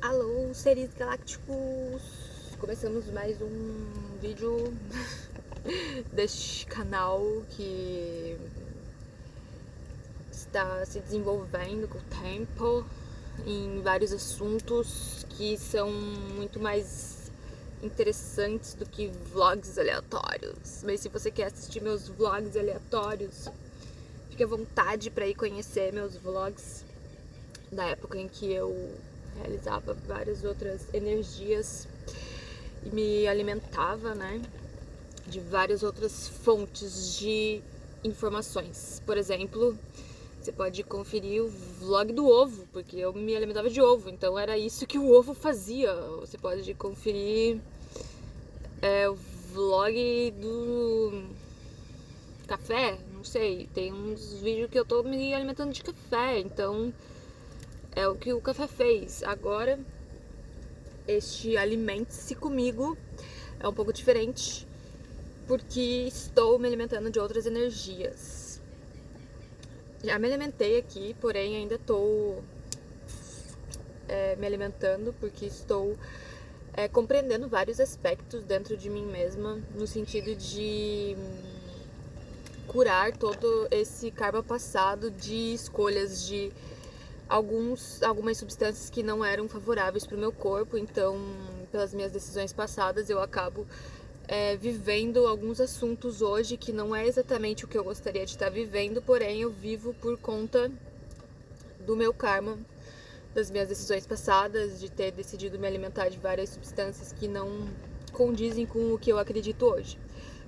Alô, seres galácticos! Começamos mais um vídeo deste canal que está se desenvolvendo com o tempo em vários assuntos que são muito mais interessantes do que vlogs aleatórios. Mas se você quer assistir meus vlogs aleatórios, fique à vontade para ir conhecer meus vlogs da época em que eu realizava várias outras energias e me alimentava, né, de várias outras fontes de informações. Por exemplo, você pode conferir o vlog do ovo, porque eu me alimentava de ovo, então era isso que o ovo fazia. Você pode conferir o vlog do café, não sei, tem uns vídeos que eu tô me alimentando de café, então é o que o café fez. Agora, este alimente-se comigo é um pouco diferente, porque estou me alimentando de outras energias. Já me alimentei aqui, porém ainda estou me alimentando porque estou compreendendo vários aspectos dentro de mim mesma, no sentido de curar todo esse karma passado de escolhas de algumas substâncias que não eram favoráveis para o meu corpo. Então, pelas minhas decisões passadas, eu acabo vivendo alguns assuntos hoje que não é exatamente o que eu gostaria de estar vivendo, porém eu vivo por conta do meu karma, das minhas decisões passadas, de ter decidido me alimentar de várias substâncias que não condizem com o que eu acredito hoje.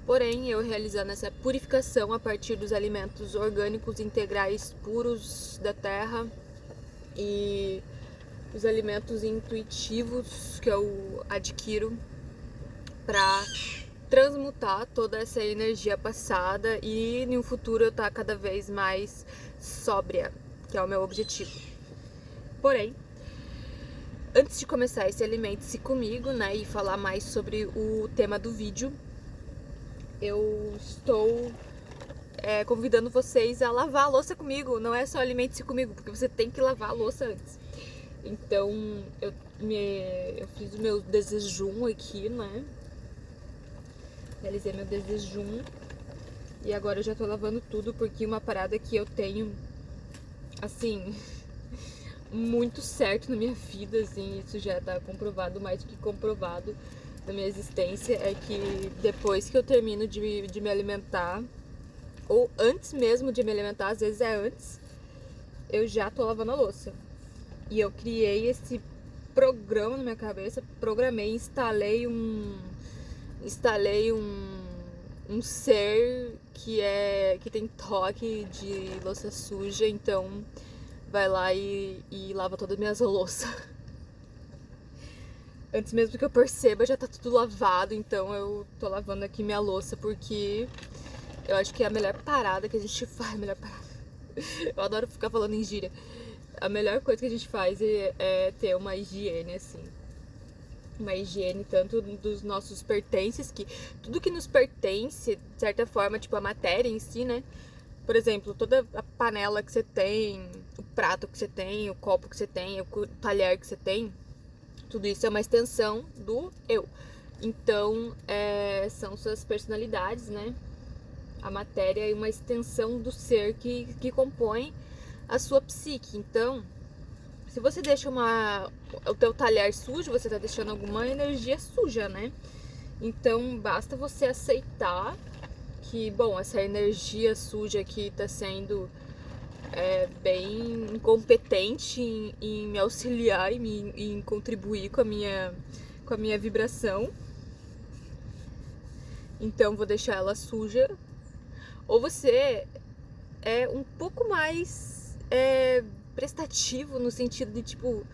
Porém, eu realizando essa purificação a partir dos alimentos orgânicos integrais puros da terra e os alimentos intuitivos que eu adquiro para transmutar toda essa energia passada e no futuro eu estar cada vez mais sóbria, que é o meu objetivo. Porém, antes de começar esse alimente-se comigo, né, e falar mais sobre o tema do vídeo, eu estou convidando vocês a lavar a louça comigo. Não é só alimente-se comigo, porque você tem que lavar a louça antes. Então, eu fiz o meu desjejum aqui, né? Realizei meu desjejum. E agora eu já tô lavando tudo, porque uma parada que eu tenho, assim, muito certo na minha vida, assim, isso já tá comprovado, mais do que comprovado na minha existência, é que depois que eu termino de me alimentar, ou antes mesmo de me alimentar, às vezes é antes, eu já tô lavando a louça. E eu criei esse programa na minha cabeça, programei, instalei um ser que tem toque de louça suja, então vai lá e lava todas as minhas louças. Antes mesmo que eu perceba, já tá tudo lavado, então eu tô lavando aqui minha louça, porque eu acho que é a melhor parada que a gente faz, eu adoro ficar falando em gíria. A melhor coisa que a gente faz é ter uma higiene, assim. Uma higiene tanto dos nossos pertences, que tudo que nos pertence, de certa forma, tipo a matéria em si, né? Por exemplo, toda a panela que você tem, o prato que você tem, o copo que você tem, o talher que você tem, tudo isso é uma extensão do eu. Então, são suas personalidades, né? A matéria é uma extensão do ser que compõe a sua psique. Então, se você deixa o teu talher sujo, você tá deixando alguma energia suja, né? Então, basta você aceitar que, bom, essa energia suja aqui tá sendo bem incompetente em me auxiliar e em contribuir com a minha vibração. Então, vou deixar ela suja. Ou você é um pouco mais prestativo no sentido de, tipo,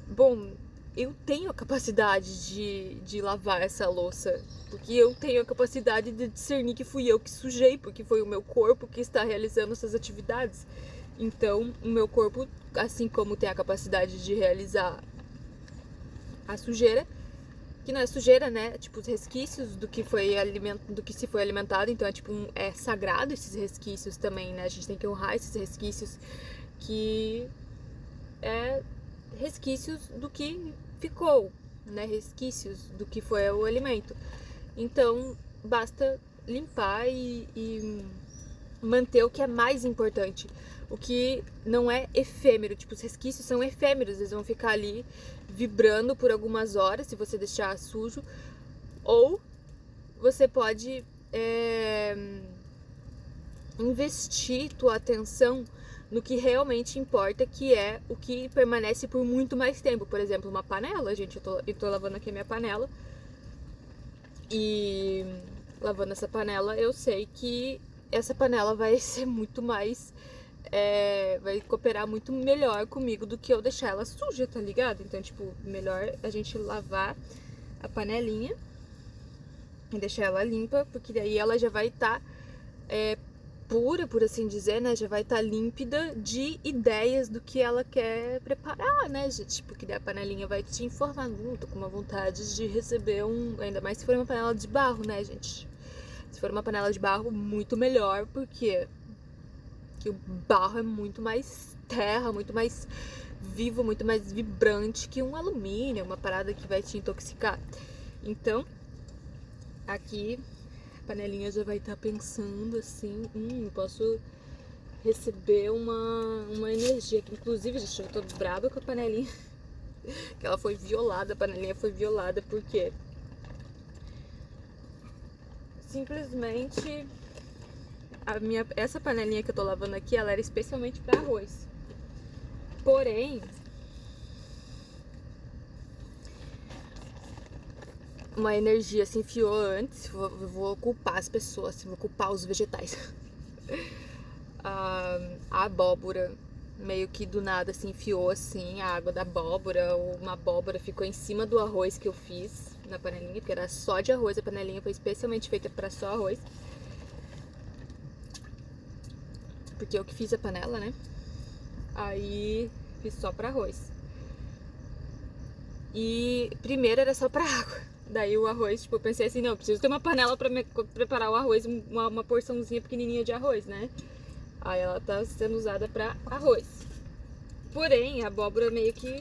bom, eu tenho a capacidade de lavar essa louça, porque eu tenho a capacidade de discernir que fui eu que sujei, porque foi o meu corpo que está realizando essas atividades. Então, o meu corpo, assim como tem a capacidade de realizar a sujeira, que não é sujeira, né? Tipo, os resquícios do que se foi alimentado. Então é tipo é sagrado esses resquícios também, né? A gente tem que honrar esses resquícios que resquícios do que ficou, né? Resquícios do que foi o alimento. Então, basta limpar e manter o que é mais importante. O que não é efêmero. Tipo, os resquícios são efêmeros. Eles vão ficar ali vibrando por algumas horas, se você deixar sujo. Ou você pode investir tua atenção no que realmente importa, que é o que permanece por muito mais tempo. Por exemplo, uma panela, gente. Eu tô lavando aqui a minha panela. E lavando essa panela, eu sei que essa panela vai ser muito mais... vai cooperar muito melhor comigo do que eu deixar ela suja, tá ligado? Então, tipo, melhor a gente lavar a panelinha e deixar ela limpa, porque daí ela já vai estar pura, por assim dizer, né? Já vai estar límpida de ideias do que ela quer preparar, né, gente? Porque daí a panelinha vai te informar. Tô com uma vontade de receber ainda mais se for uma panela de barro, né, gente? Se for uma panela de barro, muito melhor, porque o barro é muito mais terra, muito mais vivo, muito mais vibrante que um alumínio, uma parada que vai te intoxicar. Então, aqui a panelinha já vai estar pensando assim, eu posso receber uma energia. Inclusive, gente, eu tô brava com a panelinha, que ela foi violada, a panelinha foi violada, porque simplesmente essa panelinha que eu tô lavando aqui, ela era especialmente para arroz. Porém, uma energia se enfiou antes. Vou culpar as pessoas, vou culpar os vegetais. A abóbora meio que do nada se enfiou assim, a água da abóbora, ou uma abóbora ficou em cima do arroz que eu fiz na panelinha, porque era só de arroz, a panelinha foi especialmente feita para só arroz. Porque eu que fiz a panela, né? Aí fiz só para arroz. E primeiro era só pra água. Daí o arroz, tipo, eu pensei assim, não, eu preciso ter uma panela pra preparar o arroz, uma porçãozinha pequenininha de arroz, né? Aí ela tá sendo usada pra arroz. Porém, a abóbora meio que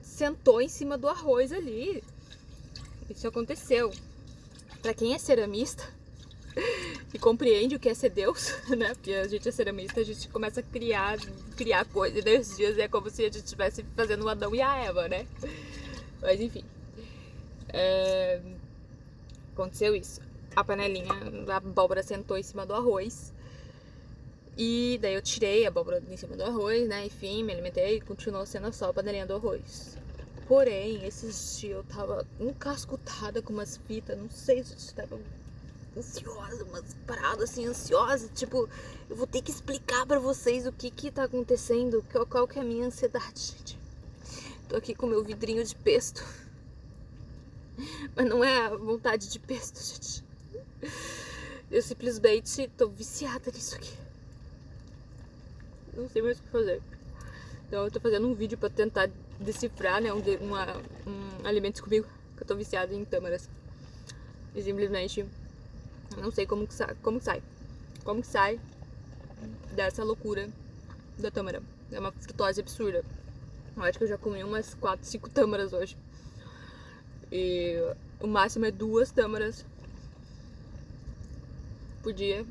sentou em cima do arroz ali. Isso aconteceu. Pra quem é ceramista e compreende o que é ser Deus, né? Porque a gente é ceramista, a gente começa a criar coisas, e nesses dias é como se a gente estivesse fazendo o Adão e a Eva, né? Mas enfim, aconteceu isso. A panelinha, a abóbora sentou em cima do arroz. E daí eu tirei a abóbora em cima do arroz, né? Enfim, me alimentei e continuou sendo só a panelinha do arroz. Porém, esses dias eu tava encascutada com umas fitas, não sei se eu tava ansiosa, umas paradas assim, ansiosa. Tipo, eu vou ter que explicar pra vocês o que tá acontecendo, qual que é a minha ansiedade, gente. Tô aqui com meu vidrinho de pesto. Mas não é a vontade de pesto, gente. Eu simplesmente tô viciada nisso aqui. Não sei mais o que fazer. Então eu tô fazendo um vídeo pra tentar decifrar, né, um alimentos comigo, que eu tô viciada em tâmaras. E simplesmente não sei como que sai dessa loucura da tâmara. É uma frutose absurda. Eu acho que eu já comi umas 4, 5 tâmaras hoje. E o máximo é 2 tâmaras por dia.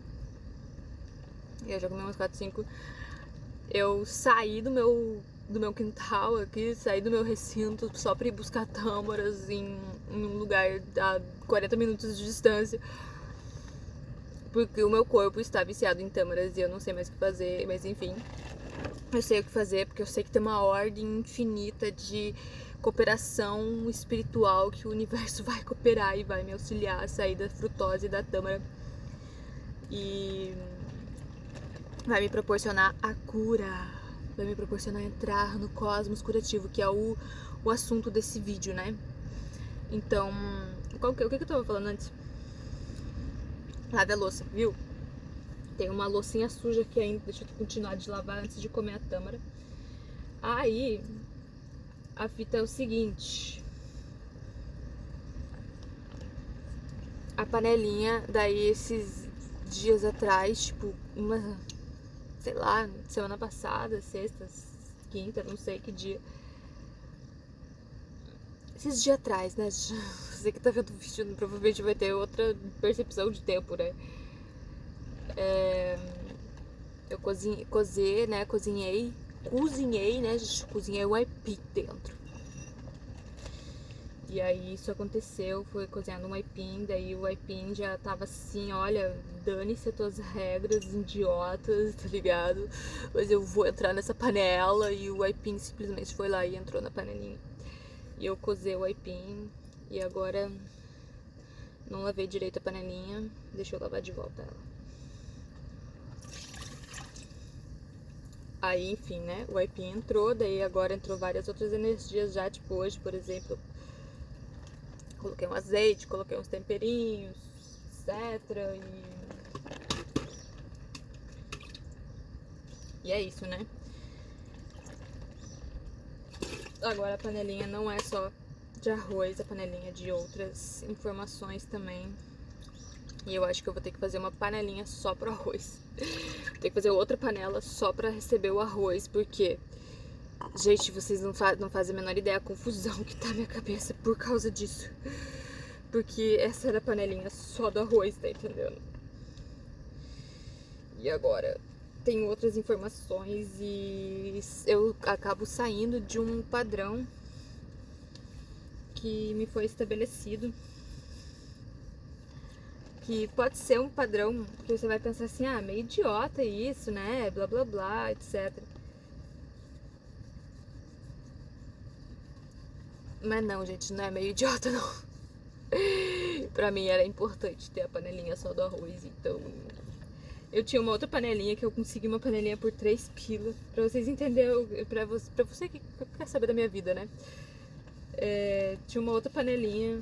E eu já comi umas 4, 5. Eu saí do meu quintal aqui, saí do meu recinto só pra ir buscar tâmaras em um lugar a 40 minutos de distância. Porque o meu corpo está viciado em tâmaras e eu não sei mais o que fazer, mas enfim. Eu sei o que fazer porque eu sei que tem uma ordem infinita de cooperação espiritual que o universo vai cooperar e vai me auxiliar a sair da frutose e da tâmara. E vai me proporcionar a cura, vai me proporcionar entrar no cosmos curativo, que é o assunto desse vídeo, né? Então, o que eu tava falando antes? Lave a louça, viu? Tem uma loucinha suja aqui ainda, deixa eu continuar de lavar antes de comer a tâmara. Aí, a fita é o seguinte. A panelinha, daí esses dias atrás, tipo, sei lá, semana passada, sexta, quinta, não sei que dia. Esses dias atrás, né? Você que tá vendo o vídeo provavelmente vai ter outra percepção de tempo, né? Eu cozinhei, né? Cozinhei, né, gente? Cozinhei o aipim dentro. E aí isso aconteceu, foi cozinhando um aipim, daí o aipim já tava assim, olha, dane-se as tuas regras idiotas, tá ligado? Mas eu vou entrar nessa panela e o aipim simplesmente foi lá e entrou na panelinha. E eu cozei o aipim e agora não lavei direito a panelinha, deixa eu lavar de volta ela. Aí, enfim, né, o aipim entrou, daí agora entrou várias outras energias já, tipo hoje, por exemplo, coloquei um azeite, coloquei uns temperinhos, etc. E é isso, né? Agora a panelinha não é só de arroz, a panelinha é de outras informações também. E eu acho que eu vou ter que fazer uma panelinha só pro arroz. Vou ter que fazer outra panela só pra receber o arroz, porque... Gente, vocês não fazem a menor ideia a confusão que tá na minha cabeça por causa disso. Porque essa era a panelinha só do arroz, tá entendendo? E agora tem outras informações e eu acabo saindo de um padrão que me foi estabelecido. Que pode ser um padrão que você vai pensar assim, ah, meio idiota isso, né? Blá blá blá, etc. Mas não, gente, não é meio idiota, não. Pra mim era importante ter a panelinha só do arroz, então... Eu tinha uma outra panelinha que eu consegui uma panelinha por 3 pila. Pra vocês entenderem, pra você que quer saber da minha vida, né? Tinha uma outra panelinha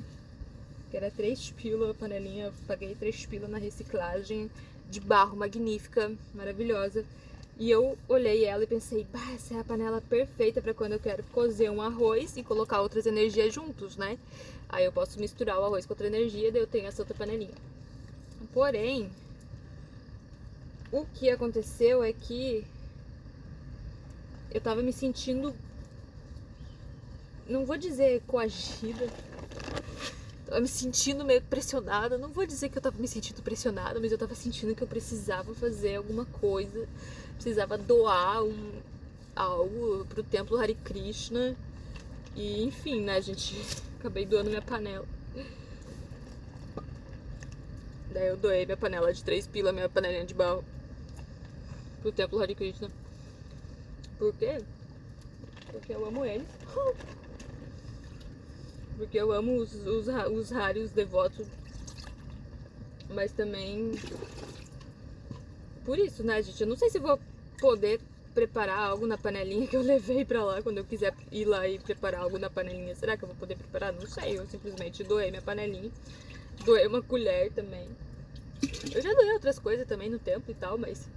que era 3 pila a panelinha. Eu paguei 3 pila na reciclagem de barro, magnífica, maravilhosa. E eu olhei ela e pensei, bah, essa é a panela perfeita pra quando eu quero cozer um arroz e colocar outras energias juntos, né? Aí eu posso misturar o arroz com outra energia, daí eu tenho essa outra panelinha. Porém, o que aconteceu é que eu tava me sentindo, não vou dizer coagida, tava me sentindo meio pressionada. Não vou dizer que eu tava me sentindo pressionada, mas eu tava sentindo que eu precisava fazer alguma coisa, precisava doar algo pro templo Hare Krishna. E enfim, né, gente, acabei doando minha panela. Daí eu doei minha panela de 3 pila, minha panelinha de barro, pro templo Hare Krishna. Por quê? Porque eu amo eles. Porque eu amo os raros devotos. Mas também... Por isso, né, gente? Eu não sei se vou poder preparar algo na panelinha que eu levei pra lá quando eu quiser ir lá e preparar algo na panelinha. Será que eu vou poder preparar? Não sei. Eu simplesmente doei minha panelinha. Doei uma colher também. Eu já doei outras coisas também no templo e tal, mas...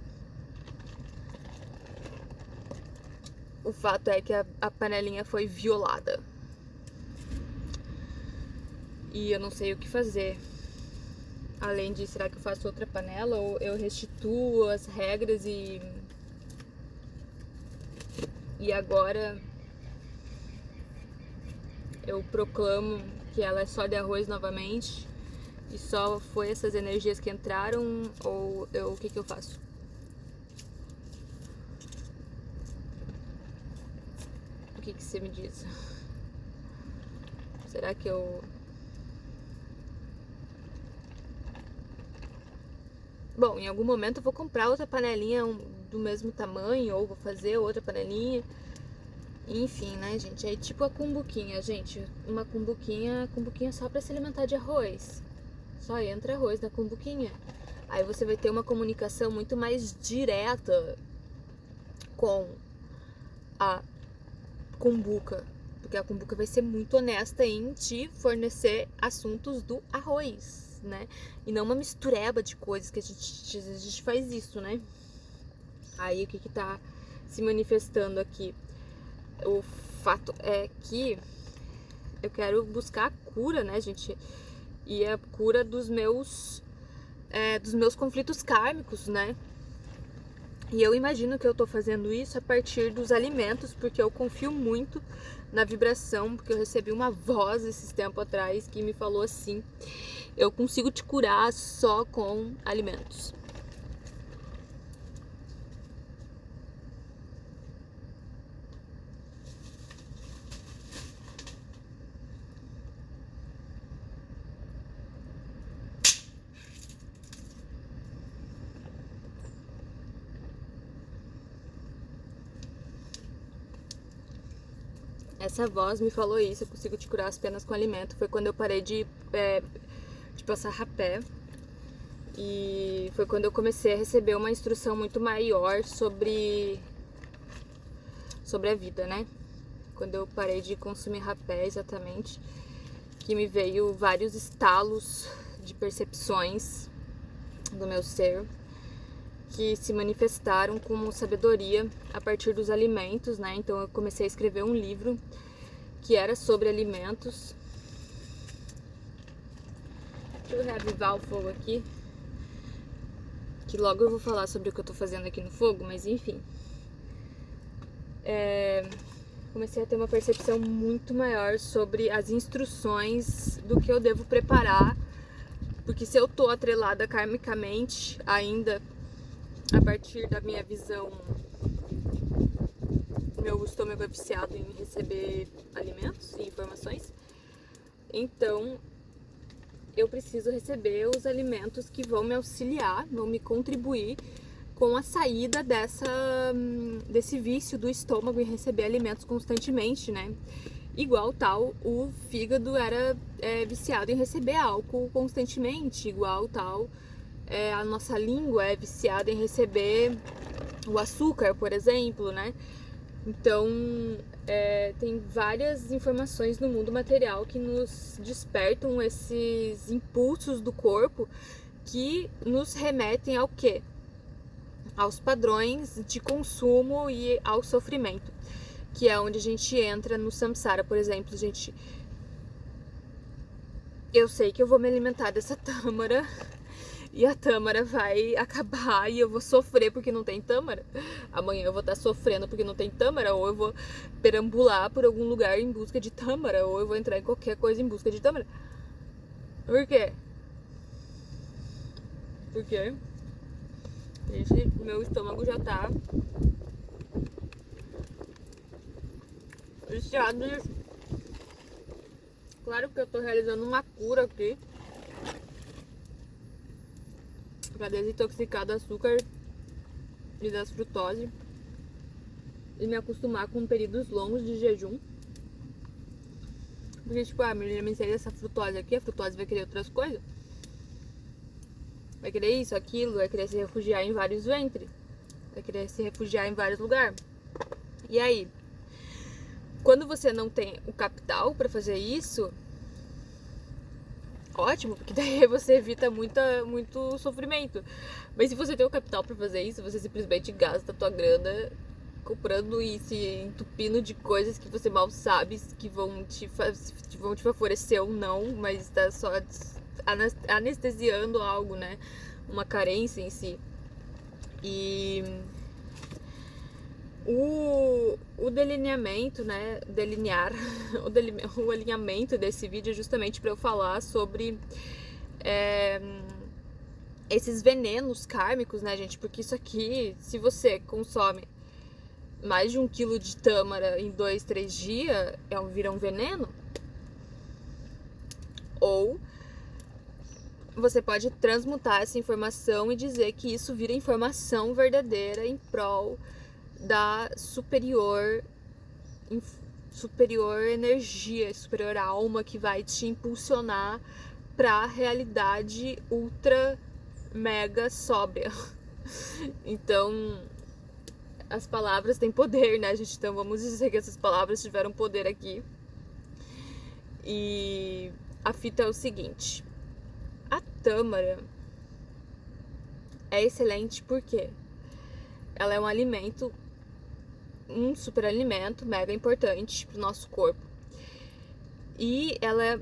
O fato é que a panelinha foi violada. E eu não sei o que fazer. Além de, será que eu faço outra panela ou eu restituo as regras e agora eu proclamo que ela é só de arroz novamente e só foi essas energias que entraram, ou o que eu faço? O que você me diz? Será que eu... Bom, em algum momento eu vou comprar outra panelinha do mesmo tamanho, ou vou fazer outra panelinha. Enfim, né, gente? É tipo a cumbuquinha, gente. Uma cumbuquinha só pra se alimentar de arroz. Só entra arroz na cumbuquinha. Aí você vai ter uma comunicação muito mais direta com a cumbuca. Porque a cumbuca vai ser muito honesta em te fornecer assuntos do arroz, né? E não uma mistureba de coisas que a gente faz isso, né? Aí o que tá se manifestando aqui? O fato é que eu quero buscar a cura, né, gente? E a cura dos meus conflitos kármicos, né? E eu imagino que eu tô fazendo isso a partir dos alimentos, porque eu confio muito na vibração, porque eu recebi uma voz esses tempos atrás que me falou assim: eu consigo te curar só com alimentos. Essa voz me falou isso: eu consigo te curar apenas com alimento. Foi quando eu parei de passar rapé. E foi quando eu comecei a receber uma instrução muito maior sobre a vida, né? Quando eu parei de consumir rapé, exatamente, que me veio vários estalos de percepções do meu ser que se manifestaram como sabedoria a partir dos alimentos, né? Então eu comecei a escrever um livro que era sobre alimentos. Deixa eu reavivar o fogo aqui, que logo eu vou falar sobre o que eu tô fazendo aqui no fogo, mas enfim. Comecei a ter uma percepção muito maior sobre as instruções do que eu devo preparar, porque se eu tô atrelada karmicamente ainda, a partir da minha visão, meu estômago é viciado em receber alimentos e informações, então eu preciso receber os alimentos que vão me auxiliar, vão me contribuir com a saída desse vício do estômago em receber alimentos constantemente, né? Igual tal, o fígado era viciado em receber álcool constantemente, igual tal, a nossa língua é viciada em receber o açúcar, por exemplo, né? Então, tem várias informações no mundo material que nos despertam esses impulsos do corpo que nos remetem ao quê? Aos padrões de consumo e ao sofrimento, que é onde a gente entra no samsara, por exemplo. Eu sei que eu vou me alimentar dessa tâmara e a tâmara vai acabar e eu vou sofrer porque não tem tâmara. Amanhã eu vou estar sofrendo porque não tem tâmara, ou eu vou perambular por algum lugar em busca de tâmara, ou eu vou entrar em qualquer coisa em busca de tâmara. Por quê? Porque, gente, meu estômago já tá viciado. Claro que eu tô realizando uma cura aqui pra desintoxicar do açúcar e das frutose e me acostumar com períodos longos de jejum. Porque, tipo, a menina me essa frutose aqui, a frutose vai querer outras coisas. Vai querer isso, aquilo, vai querer se refugiar em vários ventres. Vai querer se refugiar em vários lugares. E aí, quando você não tem o capital pra fazer isso, ótimo, porque daí você evita muito sofrimento. Mas se você tem o capital pra fazer isso, você simplesmente gasta a tua grana comprando e se entupindo de coisas que você mal sabe que vão te favorecer ou não, mas tá só anestesiando algo, né? Uma carência em si. E o delineamento, né? O alinhamento desse vídeo é justamente para eu falar sobre esses venenos kármicos, né, gente? Porque isso aqui, se você consome mais de 1 quilo de tâmara em 2, 3 dias, vira um veneno. Ou você pode transmutar essa informação e dizer que isso vira informação verdadeira em prol da superior energia, superior alma que vai te impulsionar pra realidade ultra mega sóbria. Então, as palavras têm poder, né, gente? Então vamos dizer que essas palavras tiveram poder aqui. E a fita é o seguinte: a tâmara é excelente porque ela é um alimento, um super alimento mega importante pro nosso corpo. E ela é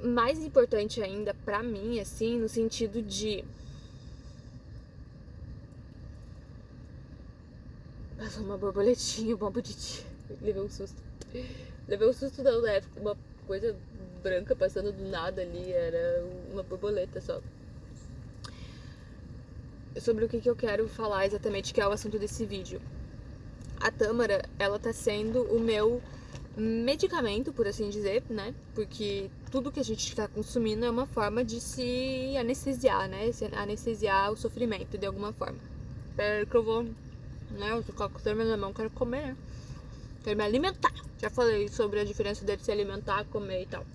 mais importante ainda pra mim, assim, no sentido de Passou uma borboletinha, uma bonitinha. Levei um susto. Levei um susto não, né? Uma coisa branca passando do nada ali. Era uma borboleta só. Sobre o que eu quero falar exatamente, que é o assunto desse vídeo. A tâmara, ela tá sendo o meu medicamento, por assim dizer, né? Porque tudo que a gente está consumindo é uma forma de se anestesiar, né? Se anestesiar o sofrimento de alguma forma. Espera que eu vou, né? Eu tô com a tâmara na mão, quero comer, né? Quero me alimentar. Já falei sobre a diferença de se alimentar, comer e tal.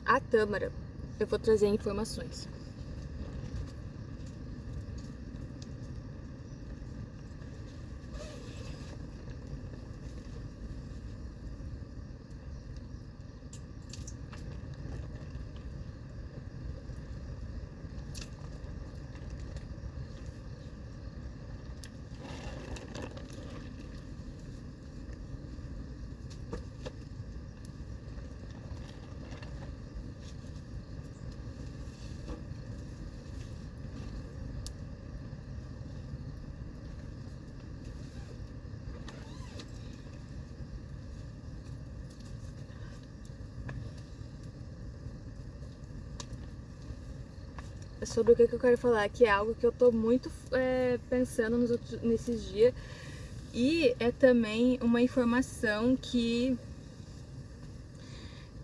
A tâmara, eu vou trazer informações. Sobre o que eu quero falar, que é algo que eu tô muito pensando nesses dias. E é também uma informação que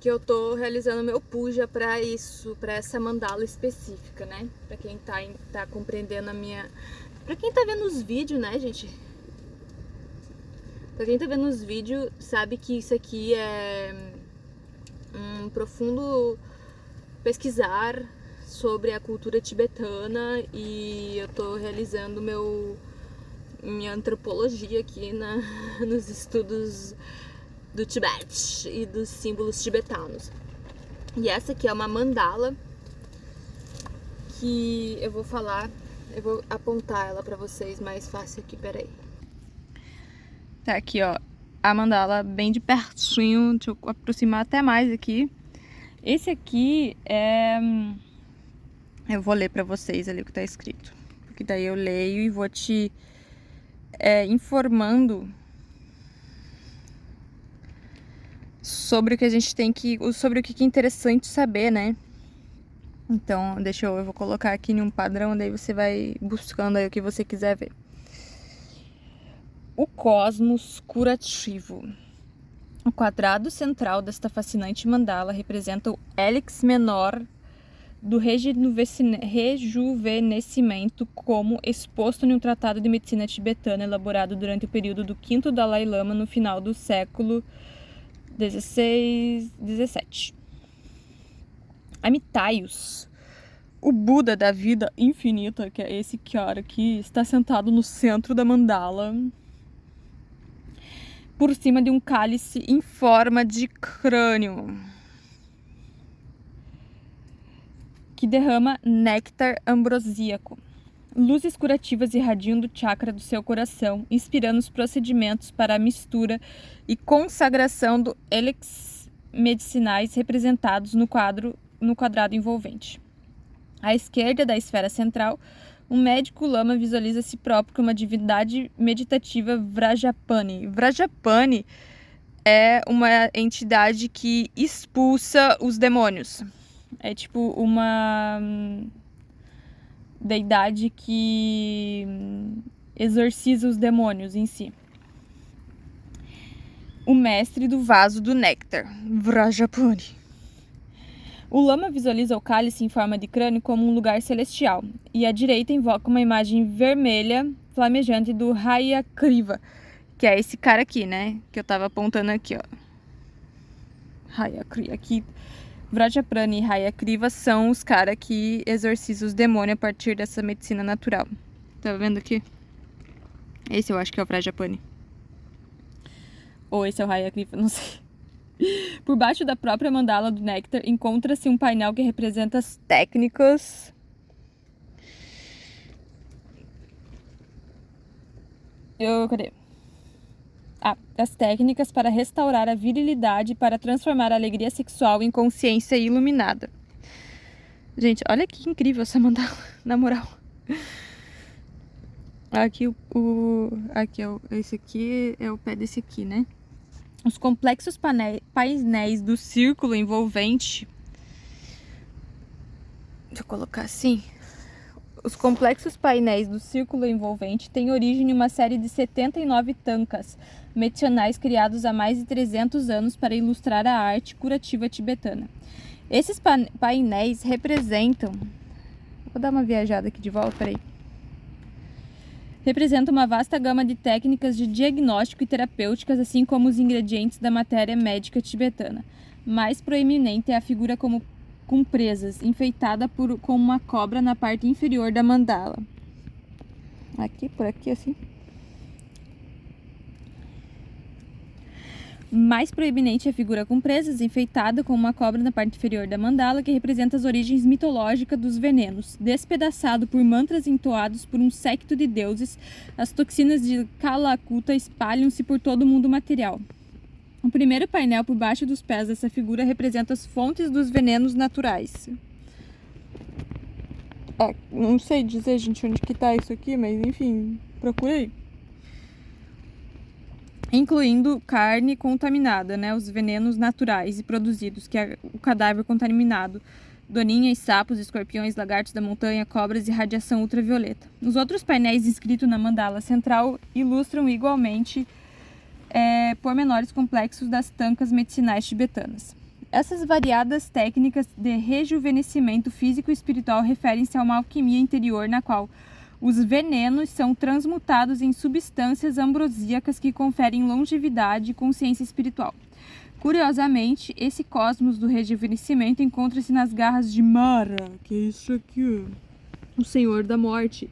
eu tô realizando meu puja pra isso, pra essa mandala específica, né? Pra quem tá compreendendo a minha... Pra quem tá vendo os vídeos, né, gente? Pra quem tá vendo os vídeos, sabe que isso aqui é um profundo pesquisar sobre a cultura tibetana e eu tô realizando minha antropologia aqui nos estudos do Tibete e dos símbolos tibetanos. E essa aqui é uma mandala que eu vou apontar ela pra vocês mais fácil aqui, peraí. Tá aqui, ó, a mandala bem de pertinho, deixa eu aproximar até mais aqui. Esse aqui é... Eu vou ler pra vocês ali o que tá escrito, porque daí eu leio e vou te informando sobre o que a gente tem sobre o que é interessante saber, né? Então, eu vou colocar aqui em um padrão, daí você vai buscando aí o que você quiser ver. O cosmos curativo. O quadrado central desta fascinante mandala representa o hélix menor do rejuvenescimento, como exposto em um tratado de medicina tibetana elaborado durante o período do 5º Dalai Lama no final do século 17. Amitaios, o Buda da vida infinita, que é esse cara aqui, está sentado no centro da mandala, por cima de um cálice em forma de crânio, que derrama néctar ambrosíaco. Luzes curativas irradiam do chakra do seu coração, inspirando os procedimentos para a mistura e consagração do hélix medicinais representados no quadrado envolvente. À esquerda da esfera central, um médico lama visualiza a si próprio como uma divindade meditativa Vrajapani. Vrajapani é uma entidade que expulsa os demônios. É tipo uma deidade que exorciza os demônios em si. O mestre do vaso do néctar, Vrajapani. O lama visualiza o cálice em forma de crânio como um lugar celestial, e à direita invoca uma imagem vermelha flamejante do Hayagriva, que é esse cara aqui, né? Que eu tava apontando aqui, ó. Aqui, Vrajaprani e Hayagriva são os caras que exorcizam os demônios a partir dessa medicina natural. Tá vendo aqui? Esse eu acho que é o Vrajapani. Ou esse é o Hayagriva, não sei. Por baixo da própria mandala do néctar encontra-se um painel que representa as técnicas. Cadê? As técnicas para restaurar a virilidade e para transformar a alegria sexual em consciência iluminada. Gente, olha que incrível essa mandala, na moral. Aqui esse aqui é o pé desse aqui, né? Os complexos painéis do círculo envolvente. Deixa eu colocar assim. Os complexos painéis do círculo envolvente têm origem em uma série de 79 tankas medicinais criados há mais de 300 anos para ilustrar a arte curativa tibetana. Esses painéis representam... Vou dar uma viajada aqui de volta, peraí. Representa uma vasta gama de técnicas de diagnóstico e terapêuticas, assim como os ingredientes da matéria médica tibetana. Mais proeminente é a figura com presas, enfeitada com uma cobra na parte inferior da mandala. Aqui, por aqui, assim. Mais proeminente é a figura com presas, enfeitada com uma cobra na parte inferior da mandala, que representa as origens mitológicas dos venenos. Despedaçado por mantras entoados por um séquito de deuses, as toxinas de Kalakuta espalham-se por todo o mundo material. O primeiro painel por baixo dos pés dessa figura representa as fontes dos venenos naturais. Não sei dizer, gente, onde que tá isso aqui, mas enfim, procura aí. Incluindo carne contaminada, né, os venenos naturais e produzidos, que é o cadáver contaminado, doninhas, sapos, escorpiões, lagartos da montanha, cobras e radiação ultravioleta. Os outros painéis inscritos na mandala central ilustram igualmente pormenores complexos das tankas medicinais tibetanas. Essas variadas técnicas de rejuvenescimento físico e espiritual referem-se a uma alquimia interior na qual os venenos são transmutados em substâncias ambrosíacas que conferem longevidade e consciência espiritual. Curiosamente, esse cosmos do rejuvenescimento encontra-se nas garras de Mara, que é isso aqui, o Senhor da Morte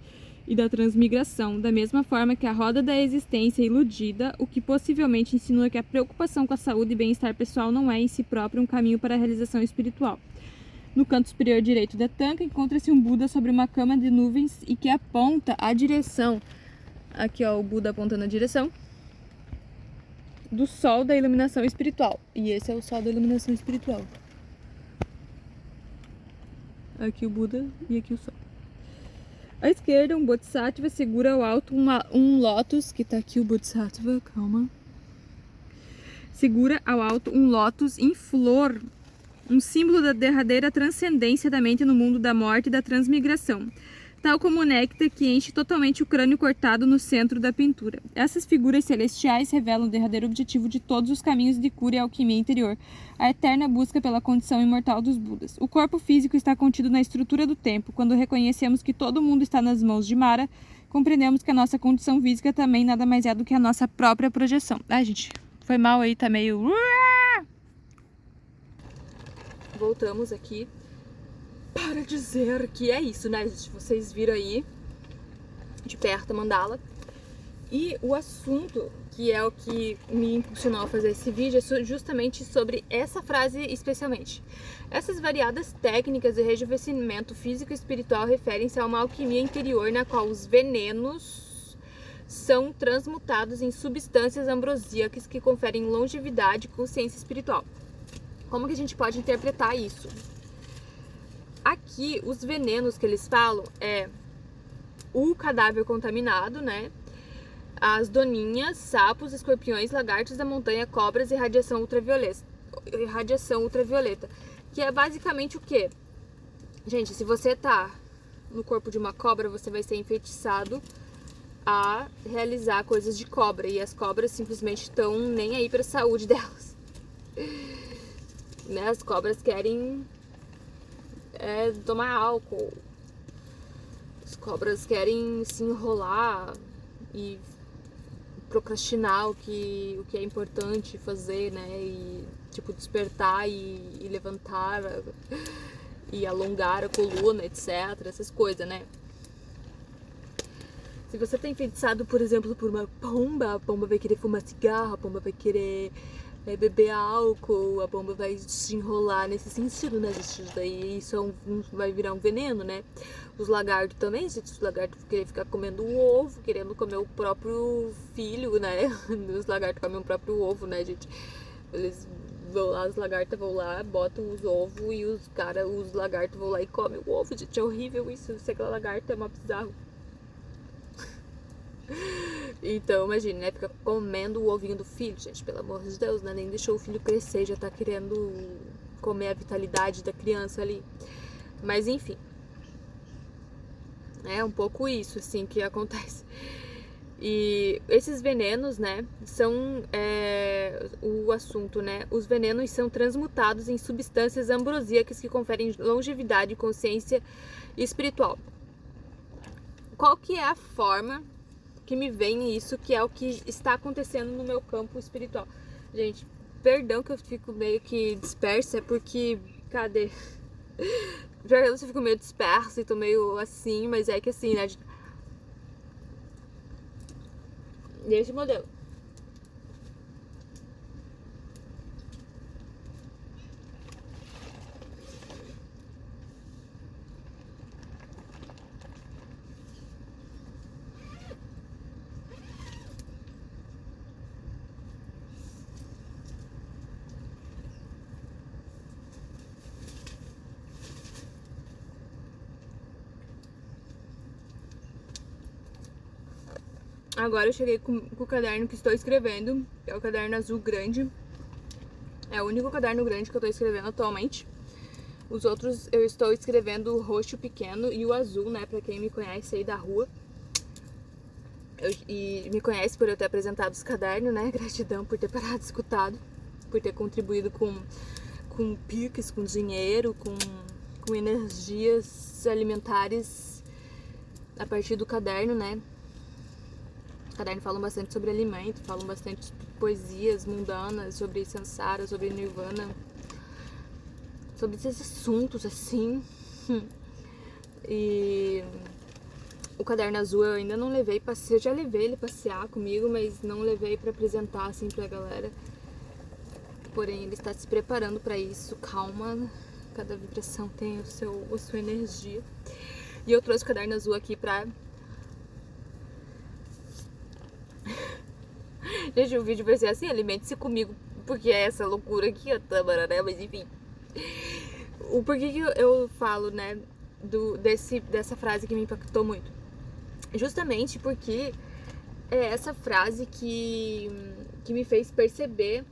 e da Transmigração, da mesma forma que a roda da existência é iludida, o que possivelmente insinua que a preocupação com a saúde e bem-estar pessoal não é em si próprio um caminho para a realização espiritual. No canto superior direito da tanca encontra-se um Buda sobre uma cama de nuvens e que aponta a direção. Aqui, ó, o Buda apontando a direção do sol da iluminação espiritual. E esse é o sol da iluminação espiritual. Aqui o Buda e aqui o sol. À esquerda, um Bodhisattva segura ao alto um lótus, que tá aqui o Bodhisattva, calma. Segura ao alto um lótus em flor, um símbolo da derradeira transcendência da mente no mundo da morte e da transmigração, tal como o néctar que enche totalmente o crânio cortado no centro da pintura. Essas figuras celestiais revelam o derradeiro objetivo de todos os caminhos de cura e alquimia interior, a eterna busca pela condição imortal dos Budas. O corpo físico está contido na estrutura do tempo. Quando reconhecemos que todo mundo está nas mãos de Mara, compreendemos que a nossa condição física também nada mais é do que a nossa própria projeção. Ai, gente, foi mal aí, tá meio... Voltamos aqui para dizer que é isso, né, gente? Vocês viram aí de perto a mandala. E o assunto, que é o que me impulsionou a fazer esse vídeo, é justamente sobre essa frase especialmente. Essas variadas técnicas de rejuvenescimento físico e espiritual referem-se a uma alquimia interior na qual os venenos são transmutados em substâncias ambrosíacas que conferem longevidade e consciência espiritual. Como que a gente pode interpretar isso? Aqui, os venenos que eles falam é o cadáver contaminado, né? As doninhas, sapos, escorpiões, lagartos da montanha, cobras e radiação ultravioleta. Que é basicamente o quê? Gente, se você tá no corpo de uma cobra, você vai ser enfeitiçado a realizar coisas de cobra. E as cobras simplesmente estão nem aí para a saúde delas. Né? As cobras querem tomar álcool. As cobras querem se enrolar e procrastinar o que é importante fazer, né? E tipo, despertar e levantar e alongar a coluna, etc. Essas coisas, né? Se você tá enfeitiçado, por exemplo, por uma pomba, a pomba vai querer fumar cigarro, a pomba vai querer beber álcool, a pomba vai se enrolar nesse sentido, né, gente? Daí isso vai virar um veneno, né? Os lagartos também, gente, os lagartos querem ficar comendo o ovo, querendo comer o próprio filho, né? Os lagartos comem o próprio ovo, né, gente? Eles vão lá, as lagartas vão lá, botam os ovos e os lagartos vão lá e comem o ovo, gente. É horrível isso, se aquela lagarta é uma bizarro. Então, imagina, né? Fica comendo o ovinho do filho, gente, pelo amor de Deus, né? Nem deixou o filho crescer, já tá querendo comer a vitalidade da criança ali. Mas, enfim. É um pouco isso, assim, que acontece. E esses venenos, né, são o assunto, né? Os venenos são transmutados em substâncias ambrosíacas que conferem longevidade, consciência espiritual. Qual que é a forma que me vem isso, que é o que está acontecendo no meu campo espiritual? Gente, perdão que eu fico meio que dispersa, é porque, cadê? Perdão se eu fico meio dispersa e tô meio assim, mas é que assim, né? Desse modelo. Agora eu cheguei com o caderno que estou escrevendo, que é o caderno azul grande. É o único caderno grande que eu estou escrevendo atualmente. Os outros eu estou escrevendo o roxo pequeno e o azul, né? Pra quem me conhece aí da rua. E me conhece por eu ter apresentado esse caderno, né? Gratidão por ter parado de escutado, por ter contribuído com piques, com dinheiro, com energias alimentares a partir do caderno, né? Os cadernos falam bastante sobre alimento, falam bastante sobre poesias mundanas, sobre Sansara, sobre Nirvana, sobre esses assuntos assim. E o caderno azul eu ainda não levei passear, já levei ele passear comigo, mas não levei pra apresentar assim pra galera. Porém, ele está se preparando pra isso, calma, cada vibração tem a sua energia. E eu trouxe o caderno azul aqui pra... Gente, o vídeo vai ser assim, alimente-se comigo, porque é essa loucura aqui, a Tâmara, né? Mas enfim. O porquê que eu falo, né, dessa frase que me impactou muito? Justamente porque é essa frase que me fez perceber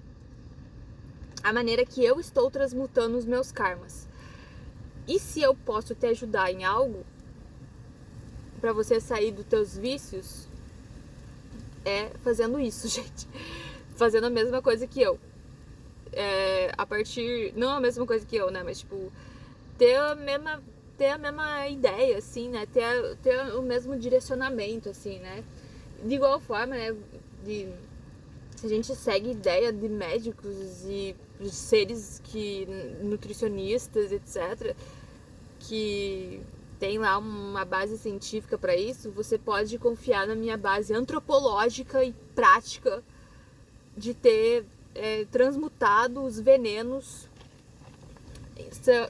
a maneira que eu estou transmutando os meus karmas. E se eu posso te ajudar em algo pra você sair dos teus vícios, é fazendo isso, gente. Fazendo a mesma coisa que eu. A partir... Não a mesma coisa que eu, né? Mas, tipo, ter a mesma ideia, assim, né? Ter o mesmo direcionamento, assim, né? De igual forma, né? Se a gente segue ideia de médicos e de seres nutricionistas, etc., que tem lá uma base científica para isso, você pode confiar na minha base antropológica e prática de ter transmutado os venenos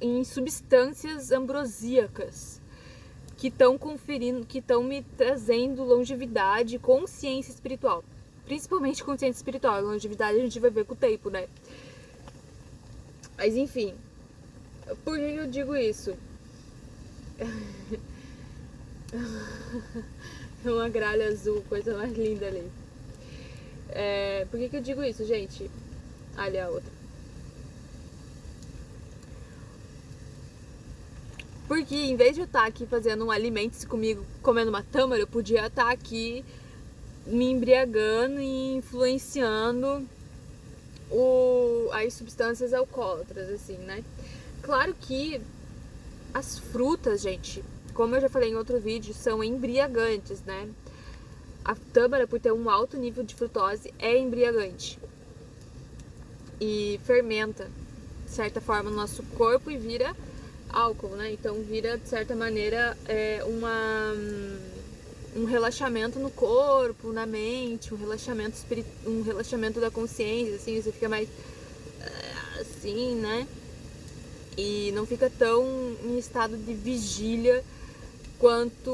em substâncias ambrosíacas que estão me trazendo longevidade e consciência espiritual. Principalmente consciência espiritual. Longevidade a gente vai ver com o tempo, né? Mas enfim, por que eu digo isso? Uma gralha azul, coisa mais linda ali. Por que eu digo isso, gente? Ali a outra. Porque em vez de eu estar aqui fazendo um alimente-se comigo, comendo uma tâmara, eu podia estar aqui me embriagando e influenciando as substâncias alcoólatras, assim, né? Claro que as frutas, gente, como eu já falei em outro vídeo, são embriagantes, né? A tâmara, por ter um alto nível de frutose, é embriagante. e fermenta, de certa forma, no nosso corpo e vira álcool, né? Então vira, de certa maneira, um relaxamento no corpo, na mente, um relaxamento da consciência, assim, você fica mais assim, né? E não fica tão em estado de vigília quanto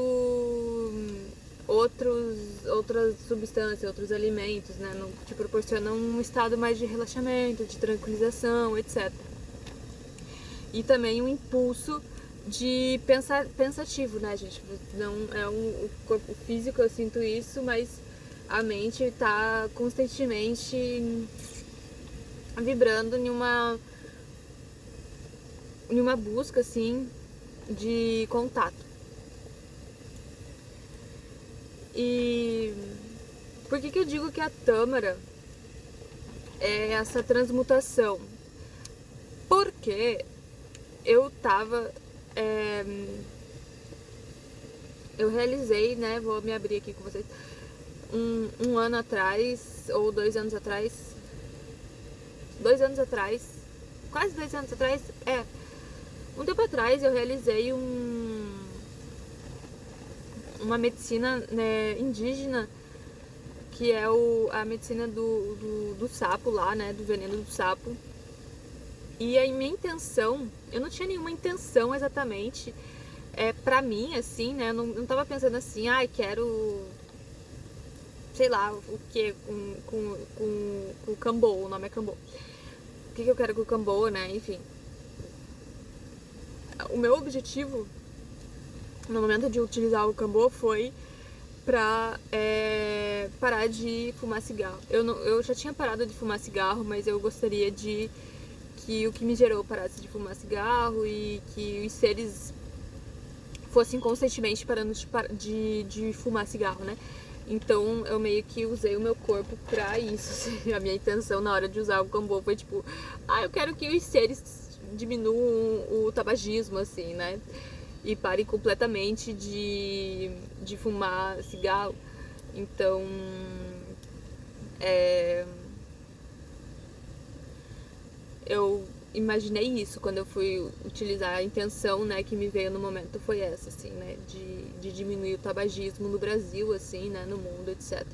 outras substâncias, outros alimentos, né? Não te proporcionam um estado mais de relaxamento, de tranquilização, etc. E também um impulso de pensativo, né, gente? Não é o corpo físico, eu sinto isso, mas a mente tá constantemente vibrando em uma busca, assim, de contato. E por que eu digo que a tâmara é essa transmutação? Porque eu tava... eu realizei, né, vou me abrir aqui com vocês, um ano atrás, ou 2 anos atrás, 2 anos atrás, quase 2 anos atrás, um tempo atrás eu realizei uma medicina, né, indígena, que é a medicina do sapo lá, né, do veneno do sapo. E a minha intenção, eu não tinha nenhuma intenção exatamente pra mim, assim, né, não tava pensando assim, quero, sei lá, o que, com o cambô, o nome é cambô. O que eu quero com o cambô, né, enfim. O meu objetivo no momento de utilizar o cambô foi pra parar de fumar cigarro. Eu já tinha parado de fumar cigarro, mas eu gostaria que o que me gerou parasse de fumar cigarro e que os seres fossem constantemente parando de fumar cigarro, né? Então eu meio que usei o meu corpo pra isso, assim. A minha intenção na hora de usar o cambô foi tipo, eu quero que os seres diminuam o tabagismo, assim, né? E parem completamente de fumar cigarro. Então, eu imaginei isso quando eu fui utilizar. A intenção, né, que me veio no momento foi essa, assim, né, de diminuir o tabagismo no Brasil, assim, né, no mundo, etc.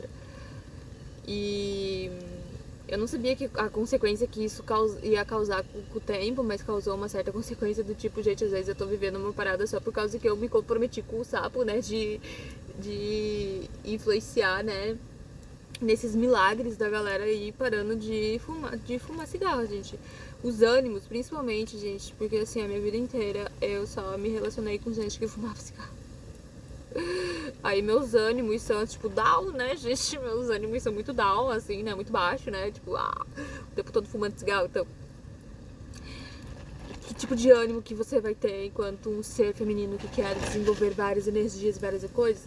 E eu não sabia que a consequência que isso ia causar com o tempo, mas causou uma certa consequência do tipo, gente, às vezes eu tô vivendo uma parada só por causa que eu me comprometi com o sapo, né, de influenciar, né, nesses milagres da galera aí parando de fumar cigarro, gente. Os ânimos, principalmente, gente, porque assim, a minha vida inteira eu só me relacionei com gente que fumava cigarro. Aí meus ânimos são, tipo, down, né, gente? Meus ânimos são muito down, assim, né? Muito baixo, né? Tipo, o tempo todo fumando cigarro. Então, que tipo de ânimo que você vai ter enquanto um ser feminino que quer desenvolver várias energias, várias coisas?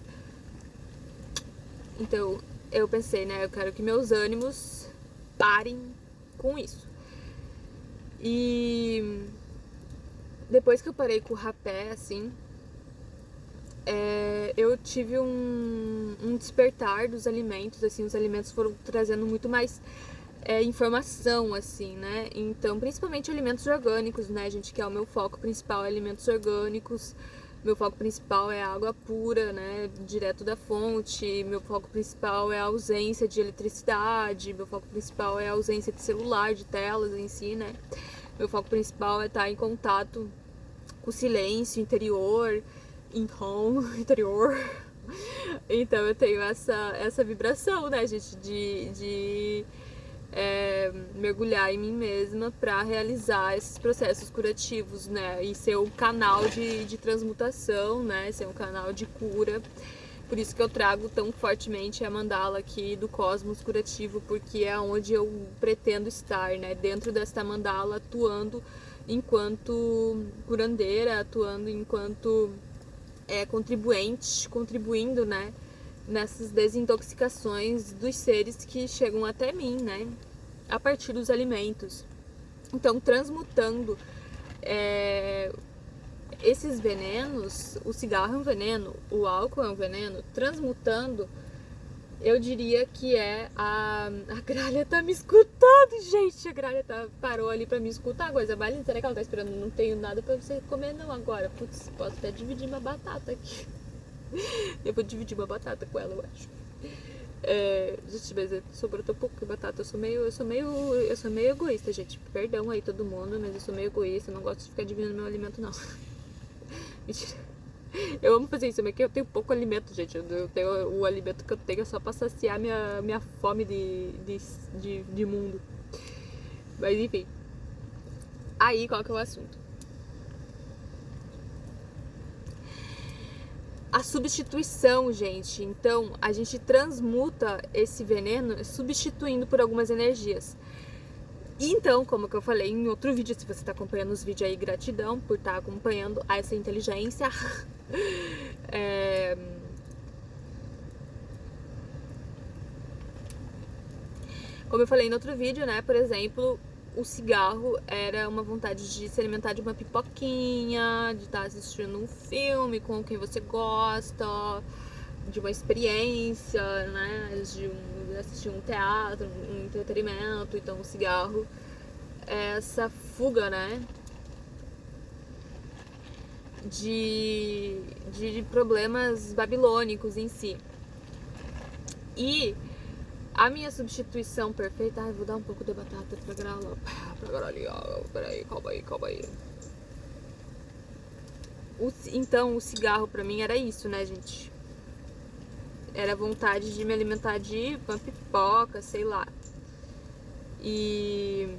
Então, eu pensei, né? Eu quero que meus ânimos parem com isso. E depois que eu parei com o rapé, assim, eu tive um despertar dos alimentos, assim, os alimentos foram trazendo muito mais informação, assim, né? Então, principalmente alimentos orgânicos, né, gente, que é o meu foco principal, alimentos orgânicos. Meu foco principal é a água pura, né, direto da fonte. Meu foco principal é a ausência de eletricidade. Meu foco principal é a ausência de celular, de telas em si, né? Meu foco principal é estar em contato com o silêncio interior, interior. Então eu tenho essa vibração, né, gente, de mergulhar em mim mesma para realizar esses processos curativos, né, e ser um canal de transmutação, né, ser um canal de cura. Por isso que eu trago tão fortemente a mandala aqui do cosmos curativo, porque é onde eu pretendo estar, né, dentro desta mandala, atuando enquanto curandeira, atuando enquanto contribuindo, né, nessas desintoxicações dos seres que chegam até mim, né, a partir dos alimentos. Então, transmutando esses venenos, o cigarro é um veneno, o álcool é um veneno, transmutando, eu diria que a Gralha tá me escutando, Gente, a Gralha parou ali pra me escutar. Coisa mais linda. Será que ela tá esperando? Não tenho nada pra você comer não agora. Putz, posso até dividir uma batata aqui. Eu vou dividir uma batata com ela, eu acho. Gente, mas sobrou tão pouco de batata. Eu sou meio egoísta, gente. Perdão aí todo mundo, mas eu sou meio egoísta. Eu não gosto de ficar dividindo meu alimento, não. Mentira. Eu amo fazer isso, mas que eu tenho pouco alimento, gente. O alimento que eu tenho é só pra saciar minha fome de mundo. Mas enfim. Aí, qual que é o assunto? A substituição, gente. Então, a gente transmuta esse veneno substituindo por algumas energias. Então, como que eu falei em outro vídeo, se você está acompanhando os vídeos aí, gratidão por estar acompanhando essa inteligência. Como eu falei em outro vídeo, né, por exemplo, o cigarro era uma vontade de se alimentar de uma pipoquinha, de estar assistindo um filme com quem você gosta, de uma experiência, né, de assistir um teatro, um entretenimento. Então o cigarro é essa fuga, né, de problemas babilônicos em si. E a minha substituição perfeita... Ai, vou dar um pouco de batata pra Grala. Peraí, calma aí. Então, o cigarro pra mim era isso, né, gente? Era a vontade de me alimentar de uma pipoca, sei lá. E...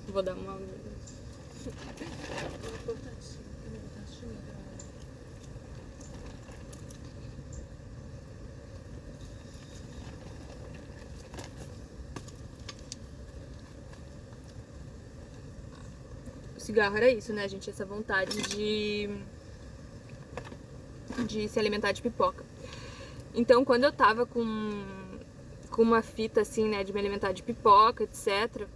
vou dar uma... cigarro era isso, né, gente? Essa vontade de se alimentar de pipoca. Então, quando eu tava com uma fita assim, né, de me alimentar de pipoca, etc.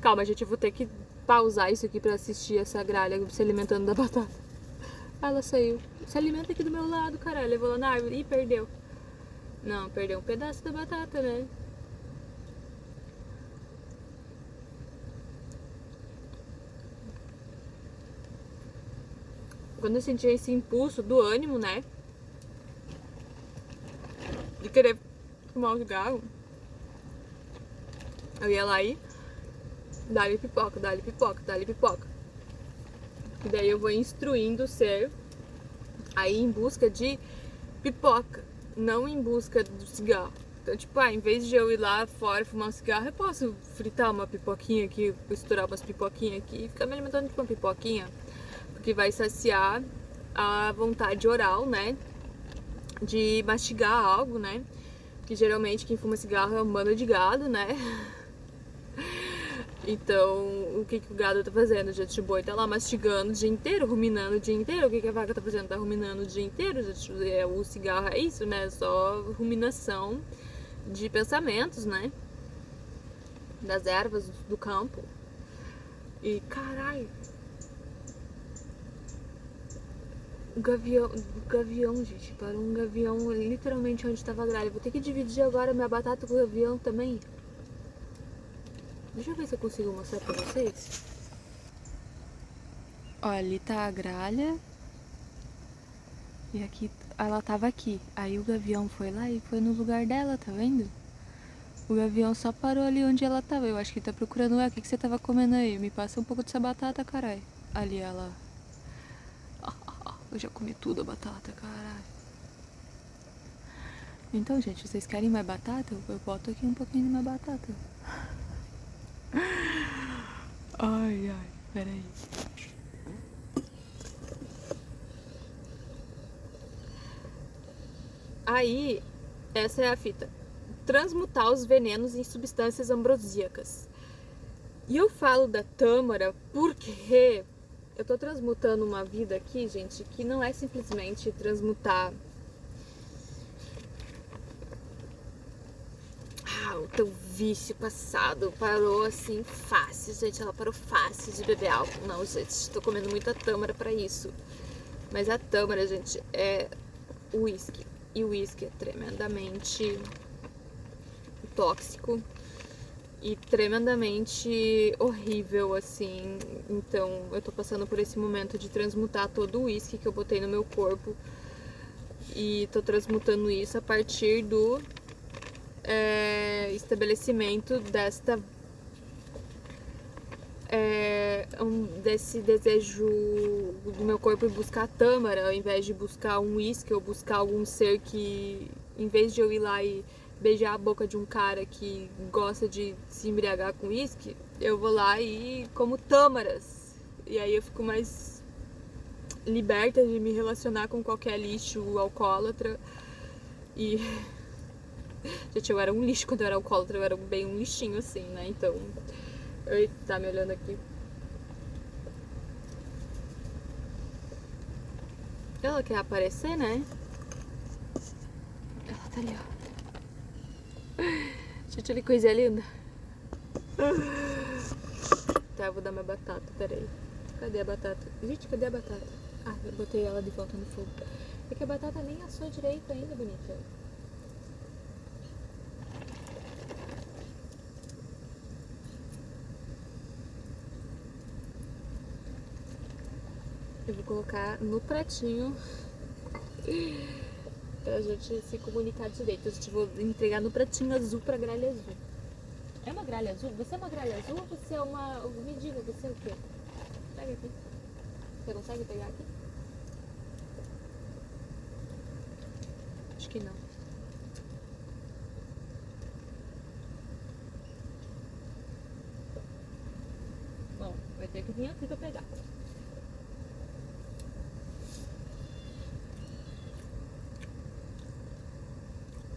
Calma, gente, eu vou ter que pausar isso aqui pra assistir essa Gralha se alimentando da batata. Ela saiu. Se alimenta aqui do meu lado, caralho. Levou lá na árvore. Ih, perdeu. Não, perdeu um pedaço da batata, né? Quando eu sentia esse impulso do ânimo, né, de querer fumar um cigarro, eu ia lá e dá-lhe pipoca. E daí eu vou instruindo o ser aí em busca de pipoca, não em busca do cigarro. Então, tipo, em vez de eu ir lá fora fumar um cigarro, eu posso fritar uma pipoquinha aqui, estourar umas pipoquinhas aqui e ficar me alimentando de uma pipoquinha. Que vai saciar a vontade oral, né, de mastigar algo, né, que geralmente quem fuma cigarro é um bando de gado, né. Então, o que o gado tá fazendo? O gente boi tá lá mastigando o dia inteiro, ruminando o dia inteiro. O que a vaca tá fazendo? Tá ruminando o dia inteiro. O cigarro é isso, né, só ruminação de pensamentos, né, das ervas do campo. E, caralho, o gavião, gente, parou um gavião literalmente onde tava a Gralha. Vou ter que dividir agora minha batata com o gavião também. Deixa eu ver se eu consigo mostrar pra vocês. Olha, ali tá a Gralha. E aqui, ela tava aqui. Aí o gavião foi lá e foi no lugar dela, tá vendo? O gavião só parou ali onde ela tava. Eu acho que ele tá procurando ela. O que você tava comendo aí? Me passa um pouco dessa batata, caralho. Ali ela... eu já comi tudo a batata, caralho. Então, gente, vocês querem mais batata? Eu boto aqui um pouquinho de mais batata. Ai, peraí. Aí, essa é a fita. Transmutar os venenos em substâncias ambrosíacas. E eu falo da tâmara porque... eu tô transmutando uma vida aqui, gente, que não é simplesmente transmutar o teu vício passado. Parou assim fácil, gente. Ela parou fácil de beber álcool. Não, gente, tô comendo muita tâmara pra isso. Mas a tâmara, gente, é uísque. E o uísque é tremendamente tóxico. e tremendamente horrível, assim. Então eu tô passando por esse momento de transmutar todo o uísque que eu botei no meu corpo. E tô transmutando isso a partir do estabelecimento desse desejo do meu corpo em buscar tâmara, ao invés de buscar um uísque ou buscar algum ser que, em vez de eu ir lá e beijar a boca de um cara que gosta de se embriagar com uísque, eu vou lá e como tâmaras. E aí eu fico mais liberta de me relacionar com qualquer lixo alcoólatra. E gente, eu era um lixo quando eu era alcoólatra, eu era bem um lixinho assim, né? Então, eita, tá me olhando aqui. Ela quer aparecer, né? Ela tá ali, ó. Gente, olha que coisa linda. Tá, eu vou dar minha batata, peraí. Cadê a batata? Gente, cadê a batata? Ah, eu botei ela de volta no fogo. É que a batata nem assou direito ainda, bonita. Eu vou colocar no pratinho pra gente se comunicar direito. Eu vou entregar no pratinho azul pra gralha azul. É uma gralha azul? Você é uma gralha azul ou você é uma... Me diga, você é o quê? Pega aqui. Você consegue pegar aqui? Acho que não. Bom, vai ter que vir aqui pra pegar.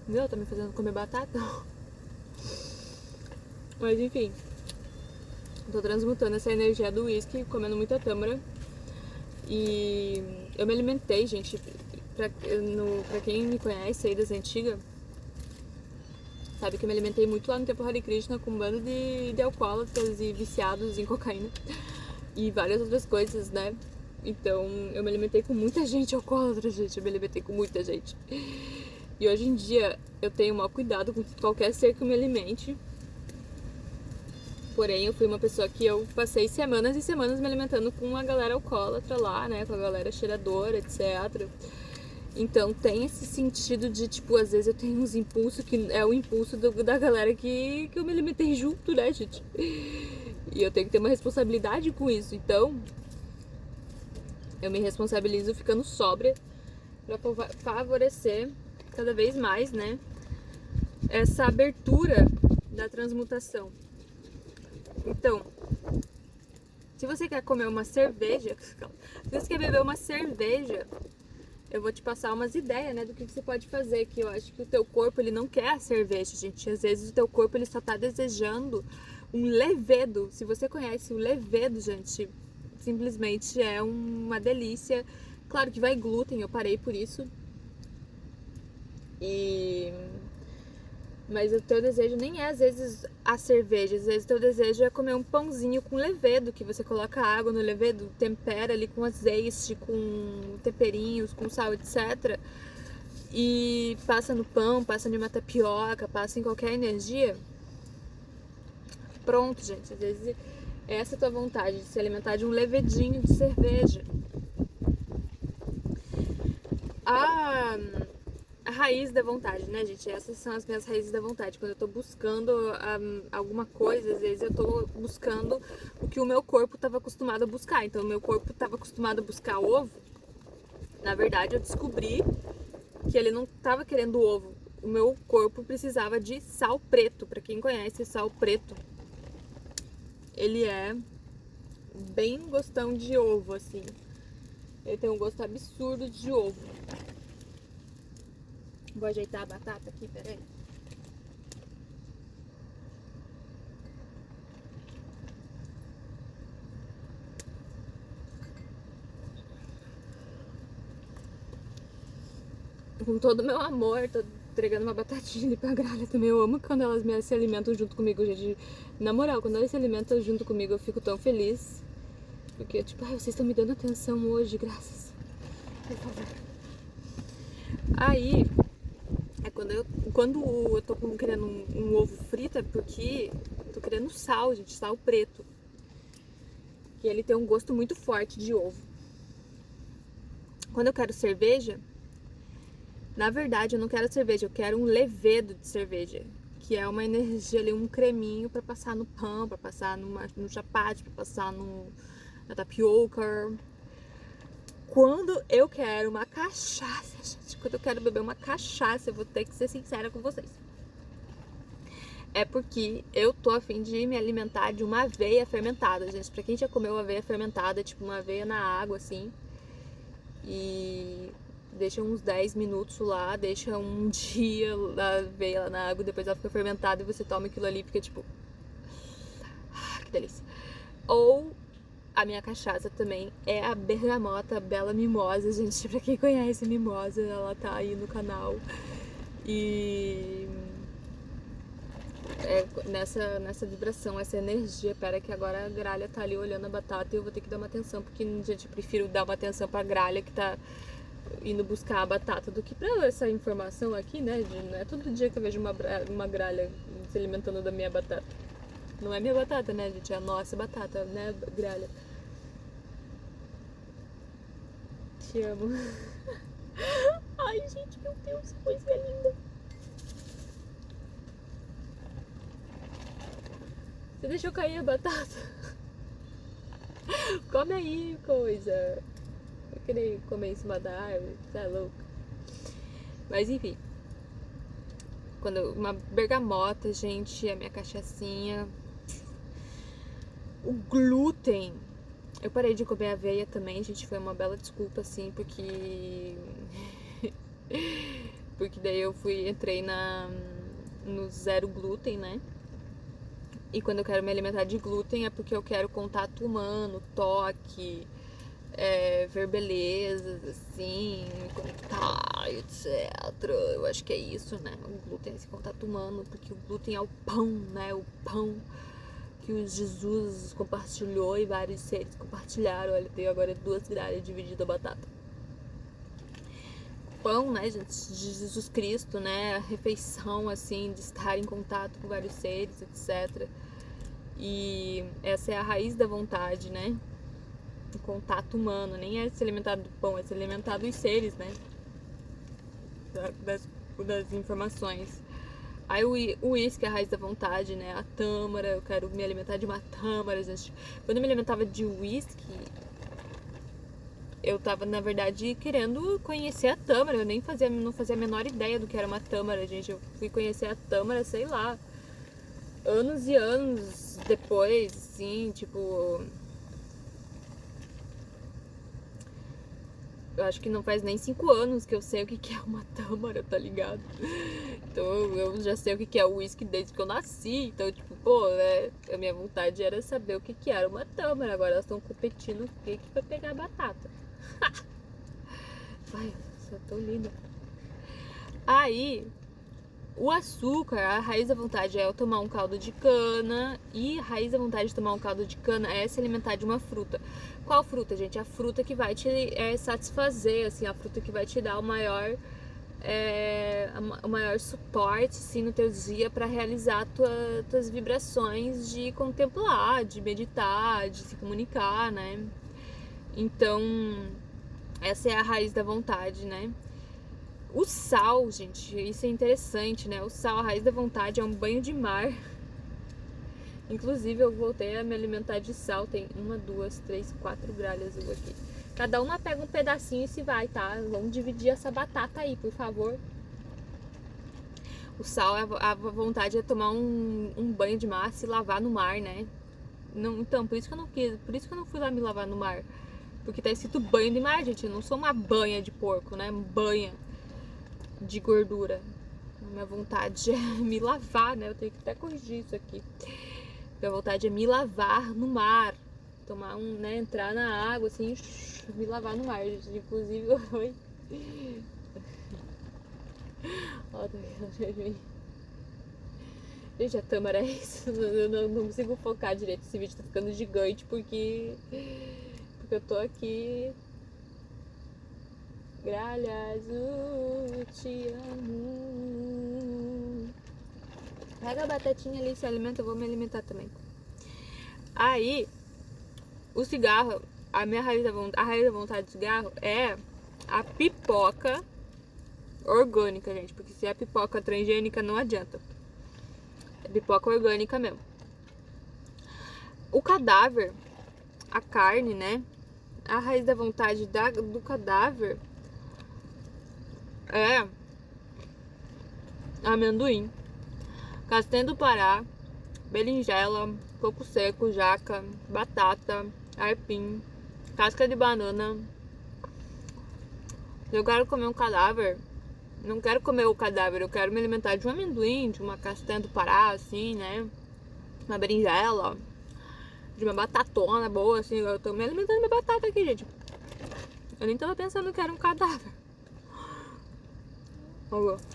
Viu? Tá me fazendo comer batata. Mas enfim. Tô transmutando essa energia do uísque, comendo muita tâmara. E eu me alimentei, gente. Pra quem me conhece aí das antigas, sabe que eu me alimentei muito lá no tempo Hare Krishna com um bando de alcoólatras e viciados em cocaína. E várias outras coisas, né? Então eu me alimentei com muita gente alcoólatra, gente. Eu me alimentei com muita gente. E hoje em dia eu tenho o maior cuidado com qualquer ser que eu me alimente. Porém, eu fui uma pessoa que eu passei semanas e semanas me alimentando com uma galera alcoólatra lá, né? Com a galera cheiradora, etc. Então tem esse sentido de, tipo, às vezes eu tenho uns impulsos que é o impulso da galera que eu me alimentei junto, né, gente? E eu tenho que ter uma responsabilidade com isso. Então, eu me responsabilizo ficando sóbria pra favorecer cada vez mais, né, essa abertura da transmutação. Então, se você quer comer uma cerveja, se você quer beber uma cerveja, eu vou te passar umas ideias, né, do que você pode fazer, que eu acho que o teu corpo, ele não quer a cerveja, gente. Às vezes o teu corpo, ele só tá desejando um levedo. Se você conhece o levedo, gente, simplesmente é uma delícia. Claro que vai glúten, eu parei por isso. Mas o teu desejo nem é, às vezes, a cerveja. Às vezes o teu desejo é comer um pãozinho com levedo, que você coloca água no levedo, tempera ali com azeite, com temperinhos, com sal, etc. E passa no pão, passa numa tapioca, passa em qualquer energia. Pronto, gente. Às vezes essa é a tua vontade, de se alimentar de um levedinho de cerveja. A raiz da vontade, né, gente? Essas são as minhas raízes da vontade. Quando eu tô buscando alguma coisa, às vezes eu tô buscando o que o meu corpo tava acostumado a buscar. Então, o meu corpo tava acostumado a buscar ovo. Na verdade, eu descobri que ele não tava querendo ovo. O meu corpo precisava de sal preto. Pra quem conhece sal preto, ele é bem gostão de ovo, assim. Ele tem um gosto absurdo de ovo. Vou ajeitar a batata aqui, peraí. Com todo o meu amor, tô entregando uma batatinha ali pra gralha também. Eu amo quando elas se alimentam junto comigo, gente. Na moral, quando elas se alimentam junto comigo, eu fico tão feliz. Porque, tipo, vocês estão me dando atenção hoje, graças. Por favor. Aí... quando eu tô querendo um ovo frito, é porque tô querendo sal, gente, sal preto. Que ele tem um gosto muito forte de ovo. Quando eu quero cerveja, na verdade eu não quero cerveja, eu quero um levedo de cerveja. Que é uma energia ali, um creminho pra passar no pão, pra passar no chapate, pra passar na tapioca. Quando eu quero uma cachaça, gente, quando eu quero beber uma cachaça, eu vou ter que ser sincera com vocês. É porque eu tô a fim de me alimentar de uma aveia fermentada, gente. Pra quem já comeu aveia fermentada, tipo uma aveia na água, assim. E deixa uns 10 minutos lá, deixa um dia a aveia lá na água, depois ela fica fermentada e você toma aquilo ali e fica tipo... que delícia. Ou a minha cachaça também é a bergamota Bela Mimosa, gente. Pra quem conhece Mimosa, ela tá aí no canal. E... nessa vibração, essa energia. Pera que agora a gralha tá ali olhando a batata e eu vou ter que dar uma atenção, porque, gente, eu prefiro dar uma atenção pra gralha que tá indo buscar a batata do que pra essa informação aqui, né? Não é todo dia que eu vejo uma gralha se alimentando da minha batata. Não é minha batata, né, gente? É a nossa batata, né, gralha? Te amo. Ai, gente, meu Deus, que coisa linda. Você deixou cair a batata? Come aí, coisa. Eu queria comer em cima da árvore, tá louco? Mas enfim. Uma bergamota, gente, a minha cachaçinha. O glúten. Eu parei de comer aveia também, gente. Foi uma bela desculpa, assim, porque... porque daí eu entrei no zero glúten, né? E quando eu quero me alimentar de glúten é porque eu quero contato humano, toque, ver belezas, assim, me conectar, etc. Eu acho que é isso, né? O glúten é esse contato humano, porque o glúten é o pão, né? O pão que o Jesus compartilhou e vários seres compartilharam. Olha, tem agora 2 gralhas divididas a batata. Pão, né, gente, de Jesus Cristo, né? A refeição, assim, de estar em contato com vários seres, etc. E essa é a raiz da vontade, né? O contato humano, nem é se alimentar do pão, é se alimentar dos seres, né? Das informações. Aí o uísque é a raiz da vontade, né? A tâmara, eu quero me alimentar de uma tâmara, gente. Quando eu me alimentava de uísque, eu tava, na verdade, querendo conhecer a tâmara. Eu não fazia a menor ideia do que era uma tâmara, gente. Eu fui conhecer a tâmara, sei lá, anos e anos depois, assim, tipo... Eu acho que não faz nem 5 anos que eu sei o que é uma tâmara, tá ligado? Então eu já sei o que é o uísque desde que eu nasci. Então, tipo, pô, né? A minha vontade era saber o que era uma tâmara. Agora elas estão competindo o que vai pegar a batata. Ai, só tô linda. Aí, o açúcar, a raiz da vontade é eu tomar um caldo de cana. E a raiz da vontade de tomar um caldo de cana é se alimentar de uma fruta. Qual fruta, gente? A fruta que vai te satisfazer, assim, a fruta que vai te dar o maior suporte, assim, no teu dia para realizar tuas vibrações de contemplar, de meditar, de se comunicar, né? Então, essa é a raiz da vontade, né? O sal, gente, isso é interessante, né? O sal, a raiz da vontade, é um banho de mar. Inclusive, eu voltei a me alimentar de sal. Tem 1, 2, 3, 4 gralhas eu aqui. Cada uma pega um pedacinho e se vai, tá? Vamos dividir essa batata aí, por favor. O sal, a vontade é tomar um banho de mar, se lavar no mar, né? Não, então, por isso que eu não fui lá me lavar no mar. Porque tá escrito banho de mar, gente. Eu não sou uma banha de porco, né? Banha de gordura. Minha vontade é me lavar, né? Eu tenho que até corrigir isso aqui. Minha vontade é me lavar no mar. Tomar né? Entrar na água, assim, me lavar no mar, gente. Inclusive, oi. Ó, tá vendo? Gente, a tâmara é isso. Eu não consigo focar direito. Esse vídeo tá ficando gigante porque eu tô aqui. Gralha azul, te amo. Pega a batatinha ali, se alimenta, eu vou me alimentar também. Aí, o cigarro, a raiz da vontade de cigarro é a pipoca orgânica, gente. Porque se é pipoca transgênica, não adianta. É pipoca orgânica mesmo. O cadáver, a carne, né? A raiz da vontade do cadáver é amendoim, castanha do Pará, berinjela, coco seco, jaca, batata, aipim, casca de banana. Eu quero comer um cadáver, não quero comer o cadáver, eu quero me alimentar de um amendoim, de uma castanha do Pará, assim, né? Uma berinjela, de uma batatona boa, assim. Eu tô me alimentando de minha batata aqui, gente. Eu nem tava pensando que era um cadáver. Vamos ver.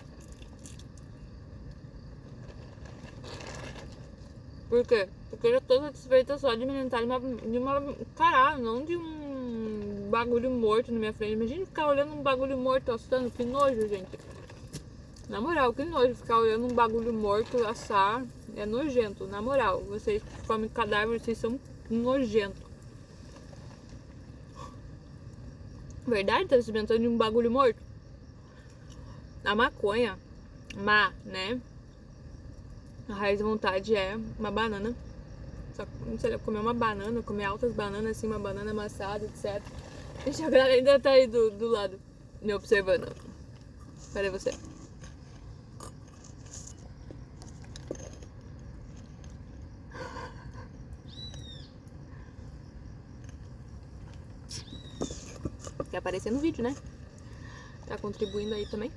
Por quê? Porque eu já tô satisfeita só de me alimentar de uma caralho, não de um bagulho morto na minha frente. Imagina ficar olhando um bagulho morto assando, que nojo, gente. Na moral, que nojo ficar olhando um bagulho morto assar. É nojento, na moral. Vocês que comem cadáver, vocês são nojentos. Verdade? Tá se alimentando de um bagulho morto? A maconha, né? A raiz da vontade é uma banana. Só que, sei lá, comer uma banana, comer altas bananas, assim, uma banana amassada, etc. Deixa a galera ainda tá aí do lado, me observando. Cadê você? Quer aparecer no vídeo, né? Tá contribuindo aí também.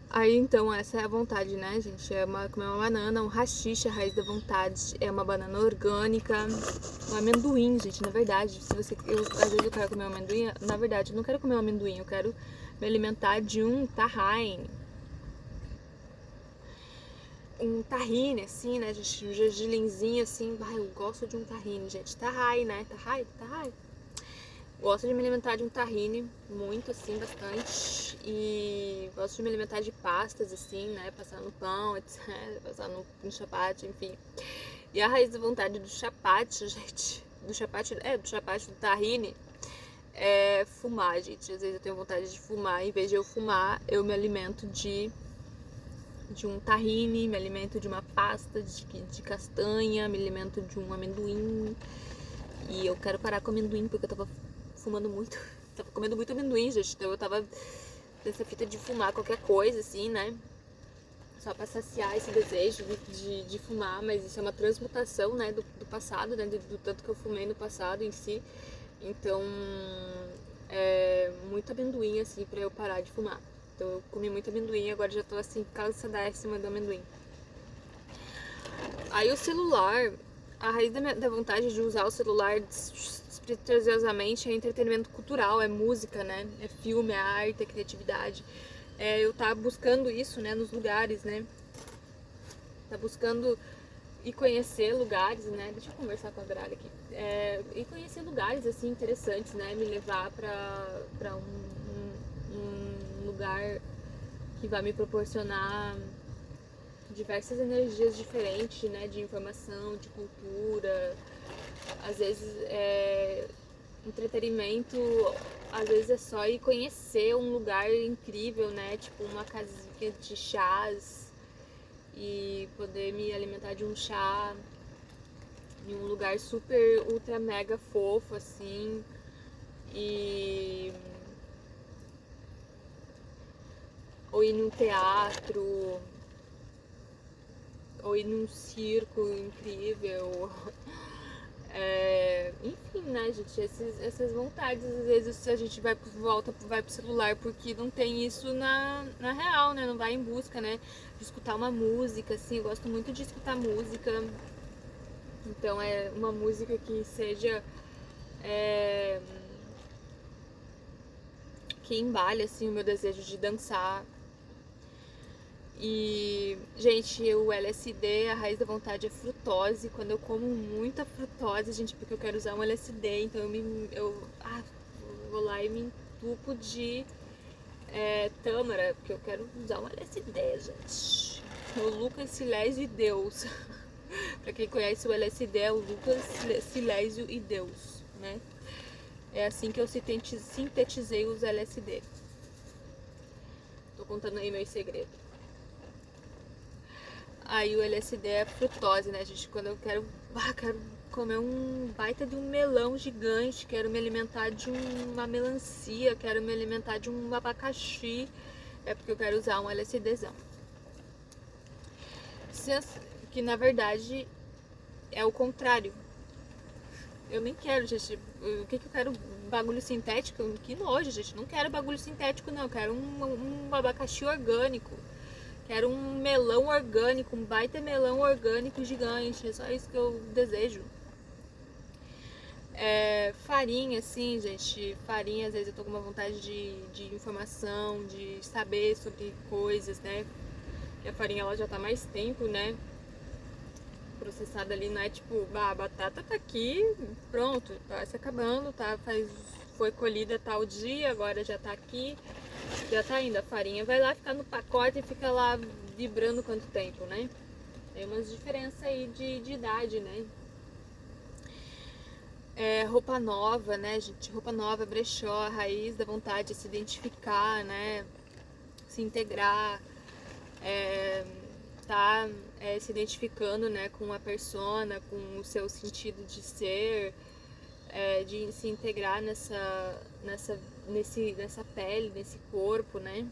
Aí, então, essa é a vontade, né, gente? Comer uma banana, um haxixe, a raiz da vontade. É uma banana orgânica, um amendoim, gente, na verdade. Se você, às vezes eu quero comer um amendoim, na verdade, eu não quero comer um amendoim, eu quero me alimentar de um tahine. Um tahine, assim, né, gente? Um gergelinzinho, assim. Ai, eu gosto de um tahine, gente. Tahine, né? Tahine. Gosto de me alimentar de um tahine, muito assim, bastante. E gosto de me alimentar de pastas, assim, né? Passar no pão, etc. Passar no chapati, enfim. E a raiz da vontade do chapati, gente. Do chapati do tahine, é fumar, gente. Às vezes eu tenho vontade de fumar. Em vez de eu fumar, eu me alimento de um tahine, me alimento de uma pasta de castanha, me alimento de um amendoim. E eu quero parar com amendoim porque eu tava fumando muito, tava comendo muito amendoim, gente, então eu tava nessa fita de fumar qualquer coisa, assim, né, só pra saciar esse desejo de fumar, mas isso é uma transmutação, né, do passado, né, do tanto que eu fumei no passado em si, então é muito amendoim, assim, pra eu parar de fumar. Então eu comi muito amendoim e agora já tô, assim, cansadíssima do amendoim. Aí o celular, a raiz da vontade de usar o celular despretensiosamente é entretenimento cultural, é música, né? É filme, é arte, é criatividade. Eu tá buscando isso, né, nos lugares, né? Tá buscando ir conhecer lugares, né? Deixa eu conversar com a Gralha aqui. E conhecer lugares, assim, interessantes, né? Me levar pra um lugar que vai me proporcionar diversas energias diferentes, né, de informação, de cultura, às vezes entretenimento, às vezes é só ir conhecer um lugar incrível, né, tipo uma casinha de chás e poder me alimentar de um chá em um lugar super, ultra, mega fofo, assim, ou ir num teatro, ou ir num circo incrível. Enfim, né, gente, essas vontades, às vezes a gente vai pro celular porque não tem isso na real, né, não vai em busca, né, de escutar uma música, assim, eu gosto muito de escutar música, então é uma música que seja, que embale, assim, o meu desejo de dançar. E, gente, o LSD, a raiz da vontade é frutose. Quando eu como muita frutose, gente, porque eu quero usar um LSD, então eu vou lá e me entupo de tâmara, porque eu quero usar um LSD, gente. O Lucas Silésio e Deus. Pra quem conhece o LSD, é o Lucas Silésio e Deus, né? É assim que eu sintetizei os LSD. Tô contando aí meus segredos. Aí o LSD é frutose, né, gente? Quando eu quero comer um baita de um melão gigante, quero me alimentar de uma melancia, quero me alimentar de um abacaxi, é porque eu quero usar um LSDzão. Que na verdade é o contrário. Eu nem quero, gente. O que eu quero? Bagulho sintético? Que nojo, gente. Não quero bagulho sintético, não. Eu quero um abacaxi orgânico. Quero um melão orgânico, um baita melão orgânico gigante. É só isso que eu desejo. Farinha, assim, gente. Farinha, às vezes eu tô com uma vontade de informação, de saber sobre coisas, né? E a farinha, ela já tá mais tempo, né? Processada ali, não é tipo, a batata tá aqui, pronto, tá se acabando, tá? Foi colhida tal dia, agora já tá aqui, já tá indo. A farinha vai lá ficar no pacote e fica lá vibrando quanto tempo, né? Tem umas diferenças aí de idade, né? Roupa nova, né, gente? Roupa nova, brechó, a raiz da vontade de se identificar, né? Se integrar, tá se identificando, né, com a persona, com o seu sentido de ser, de se integrar nessa pele, nesse corpo, né?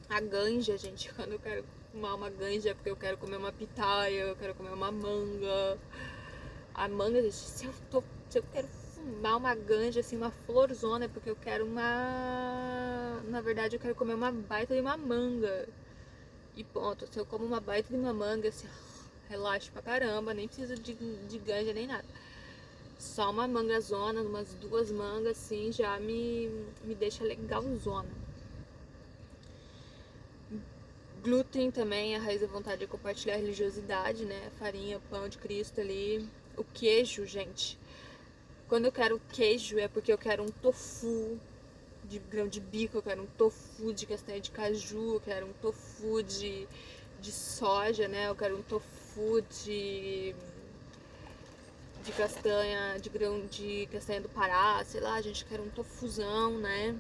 A ganja, gente, quando eu quero fumar uma ganja é porque eu quero comer uma pitaia, eu quero comer uma manga. A manga, gente, se eu quero fumar uma ganja, assim, uma florzona, é porque eu quero na verdade eu quero comer uma baita de uma manga. E ponto, se eu como uma baita de uma manga, assim, relaxo pra caramba, nem preciso de ganja nem nada. Só uma mangazona, umas 2 mangas, assim, já me deixa legalzona. Glúten também, a raiz da vontade de compartilhar a religiosidade, né? Farinha, pão de Cristo ali. O queijo, gente. Quando eu quero queijo é porque eu quero um tofu de grão de bico, eu quero um tofu de castanha de caju, eu quero um tofu de soja, né? Eu quero um tofu de castanha, de grão de castanha do Pará, sei lá, a gente quer um tofuzão, né?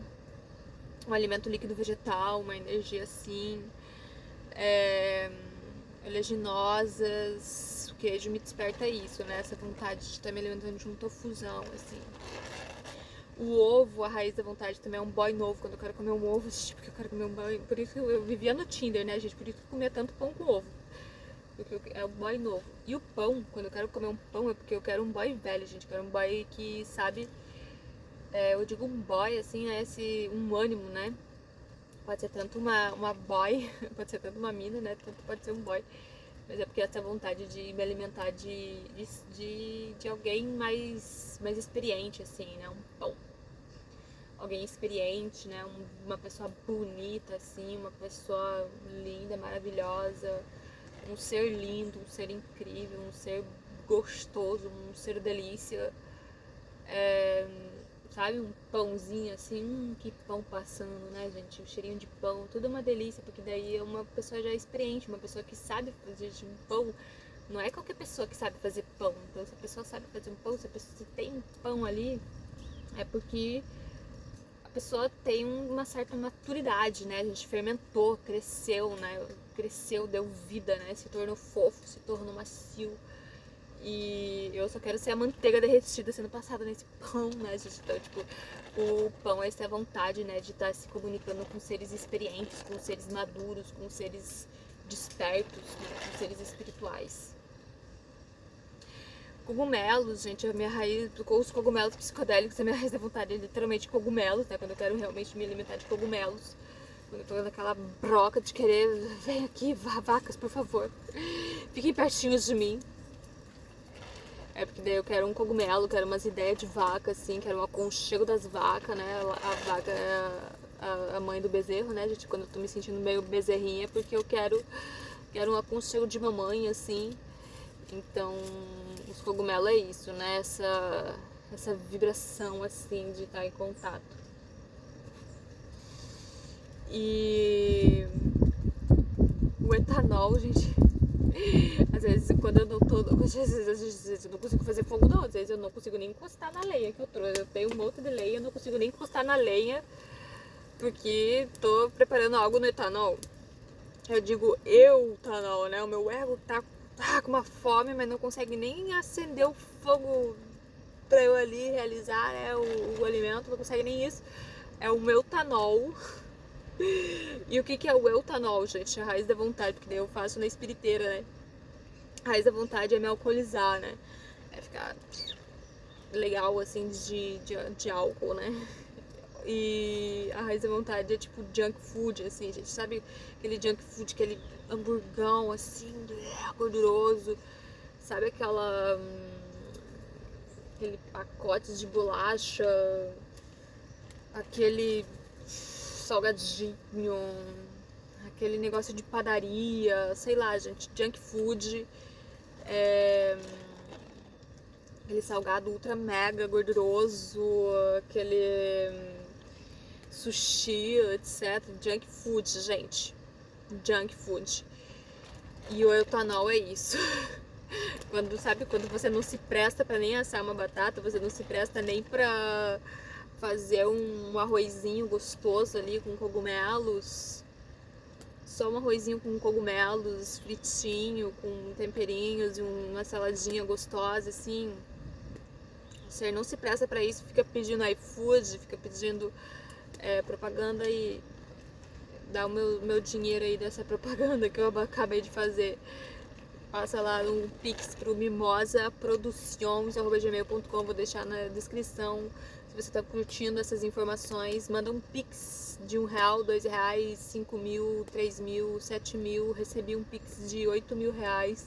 Um alimento líquido vegetal, uma energia assim. Oleaginosas, o queijo me desperta isso, né? Essa vontade de estar me alimentando de um tofuzão, assim. O ovo, a raiz da vontade também é um boy novo. Quando eu quero comer um ovo, porque eu quero comer um boy. Por isso que eu vivia no Tinder, né, gente? Por isso que eu comia tanto pão com ovo. Porque é um boy novo. E o pão, quando eu quero comer um pão, é porque eu quero um boy velho, gente. Eu quero um boy que sabe. Eu digo um boy, assim, né? Um ânimo, né? Pode ser tanto uma boy, pode ser tanto uma mina, né? Tanto pode ser um boy. Mas é porque essa vontade de me alimentar de alguém mais experiente, assim, né? Um pão. Alguém experiente, né? Uma pessoa bonita, assim, uma pessoa linda, maravilhosa, um ser lindo, um ser incrível, um ser gostoso, um ser delícia. Sabe, um pãozinho assim, que pão passando, né, gente? O cheirinho de pão, tudo é uma delícia, porque daí é uma pessoa já experiente, uma pessoa que sabe fazer um pão. Não é qualquer pessoa que sabe fazer pão. Então, se a pessoa sabe fazer um pão, se tem um pão ali, é porque a pessoa tem uma certa maturidade, né? A gente fermentou, cresceu, né? Cresceu, deu vida, né? Se tornou fofo, se tornou macio. E eu só quero ser a manteiga derretida sendo passada nesse pão, né, gente? Então, tipo, o pão é essa vontade, né, de estar se comunicando com seres experientes, com seres maduros, com seres despertos, né, com seres espirituais. Cogumelos, gente, a minha raiz, os cogumelos psicodélicos, a minha raiz da vontade é literalmente cogumelos, né? Quando eu quero realmente me alimentar de cogumelos. Quando eu tô naquela broca de querer, vem aqui, vacas, por favor, fiquem pertinhos de mim. É porque daí eu quero um cogumelo, quero umas ideias de vaca, assim, quero um aconchego das vacas, né? A vaca é a mãe do bezerro, né, gente? Quando eu tô me sentindo meio bezerrinha, é porque eu quero um aconchego de mamãe, assim. Então, os cogumelos é isso, né? Essa vibração, assim, de estar em contato. E O etanol, gente. Às vezes quando eu não tô. Às vezes eu não consigo fazer fogo não. Às vezes eu não consigo nem encostar na lenha que eu trouxe. Eu tenho um monte de lenha, eu não consigo nem encostar na lenha. Porque tô preparando algo no etanol. Eu digo etanol, né? O meu ego tá com uma fome, mas não consegue nem acender o fogo pra eu ali realizar, né, o alimento. Não consegue nem isso. É o meu etanol. E o que é o etanol, gente? A raiz da vontade, porque daí eu faço na espiriteira, né? A raiz da vontade é me alcoolizar, né? É ficar legal, assim, de álcool, né? E a raiz da vontade é tipo junk food, assim, gente. Sabe aquele junk food, aquele hamburgão, assim, gorduroso? Sabe aquele pacote de bolacha? Aquele salgadinho, aquele negócio de padaria, sei lá, gente, junk food, aquele salgado ultra mega gorduroso, aquele sushi, etc. Junk food, gente, junk food. E o etanol é isso. Quando você não se presta pra nem assar uma batata, você não se presta nem pra fazer um arrozinho gostoso ali com cogumelos, só um arrozinho com cogumelos fritinho, com temperinhos e uma saladinha gostosa, assim. Você não se presta pra isso, fica pedindo iFood, fica pedindo propaganda e dá o meu dinheiro aí dessa propaganda que eu acabei de fazer. Passa lá um pix pro mimosaproduções@gmail.com, vou deixar na descrição. Se você tá curtindo essas informações, manda um pix de R$1, R$2, 5.000, 3.000, 7.000. Recebi um pix de R$8.000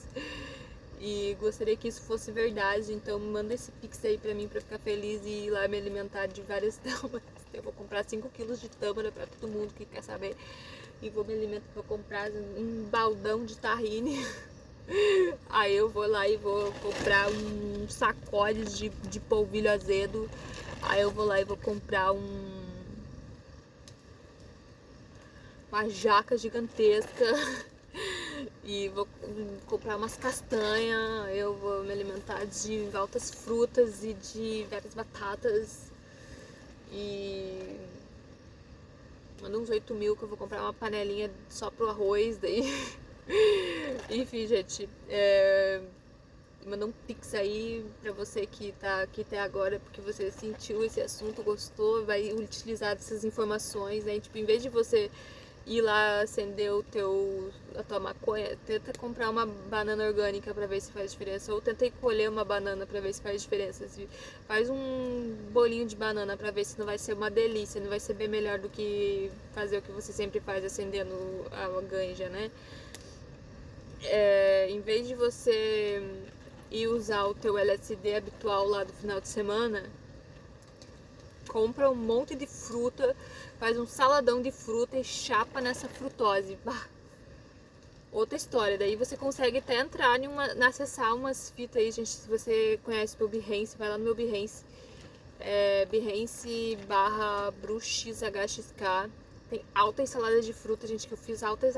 e gostaria que isso fosse verdade, então manda esse pix aí pra mim pra ficar feliz e ir lá me alimentar de várias tâmaras. Eu vou comprar 5 quilos de tâmara pra todo mundo que quer saber e vou me alimentar, vou comprar um baldão de tahine. Aí eu vou lá e vou comprar um sacode de polvilho azedo. Aí eu vou lá e vou comprar uma jaca gigantesca. E vou comprar umas castanhas. Eu vou me alimentar de altas frutas e de várias batatas. E manda uns 8.000 que eu vou comprar uma panelinha só pro arroz daí. Enfim, gente, manda um pix aí pra você que tá aqui até agora, porque você sentiu esse assunto, gostou, vai utilizar essas informações, né? Tipo, em vez de você ir lá acender a tua maconha, tenta comprar uma banana orgânica pra ver se faz diferença, ou tenta colher uma banana pra ver se faz diferença. Faz um bolinho de banana pra ver se não vai ser uma delícia, não vai ser bem melhor do que fazer o que você sempre faz, acendendo a ganja, né? Em vez de você ir usar o teu LSD habitual lá do final de semana, compra um monte de fruta, faz um saladão de fruta e chapa nessa frutose. Bah, outra história. Daí você consegue até entrar acessar umas fitas aí, gente. Se você conhece o meu Behance, vai lá no meu Behance. Behance/bruxxhxk. Tem altas saladas de fruta, gente, que eu fiz altas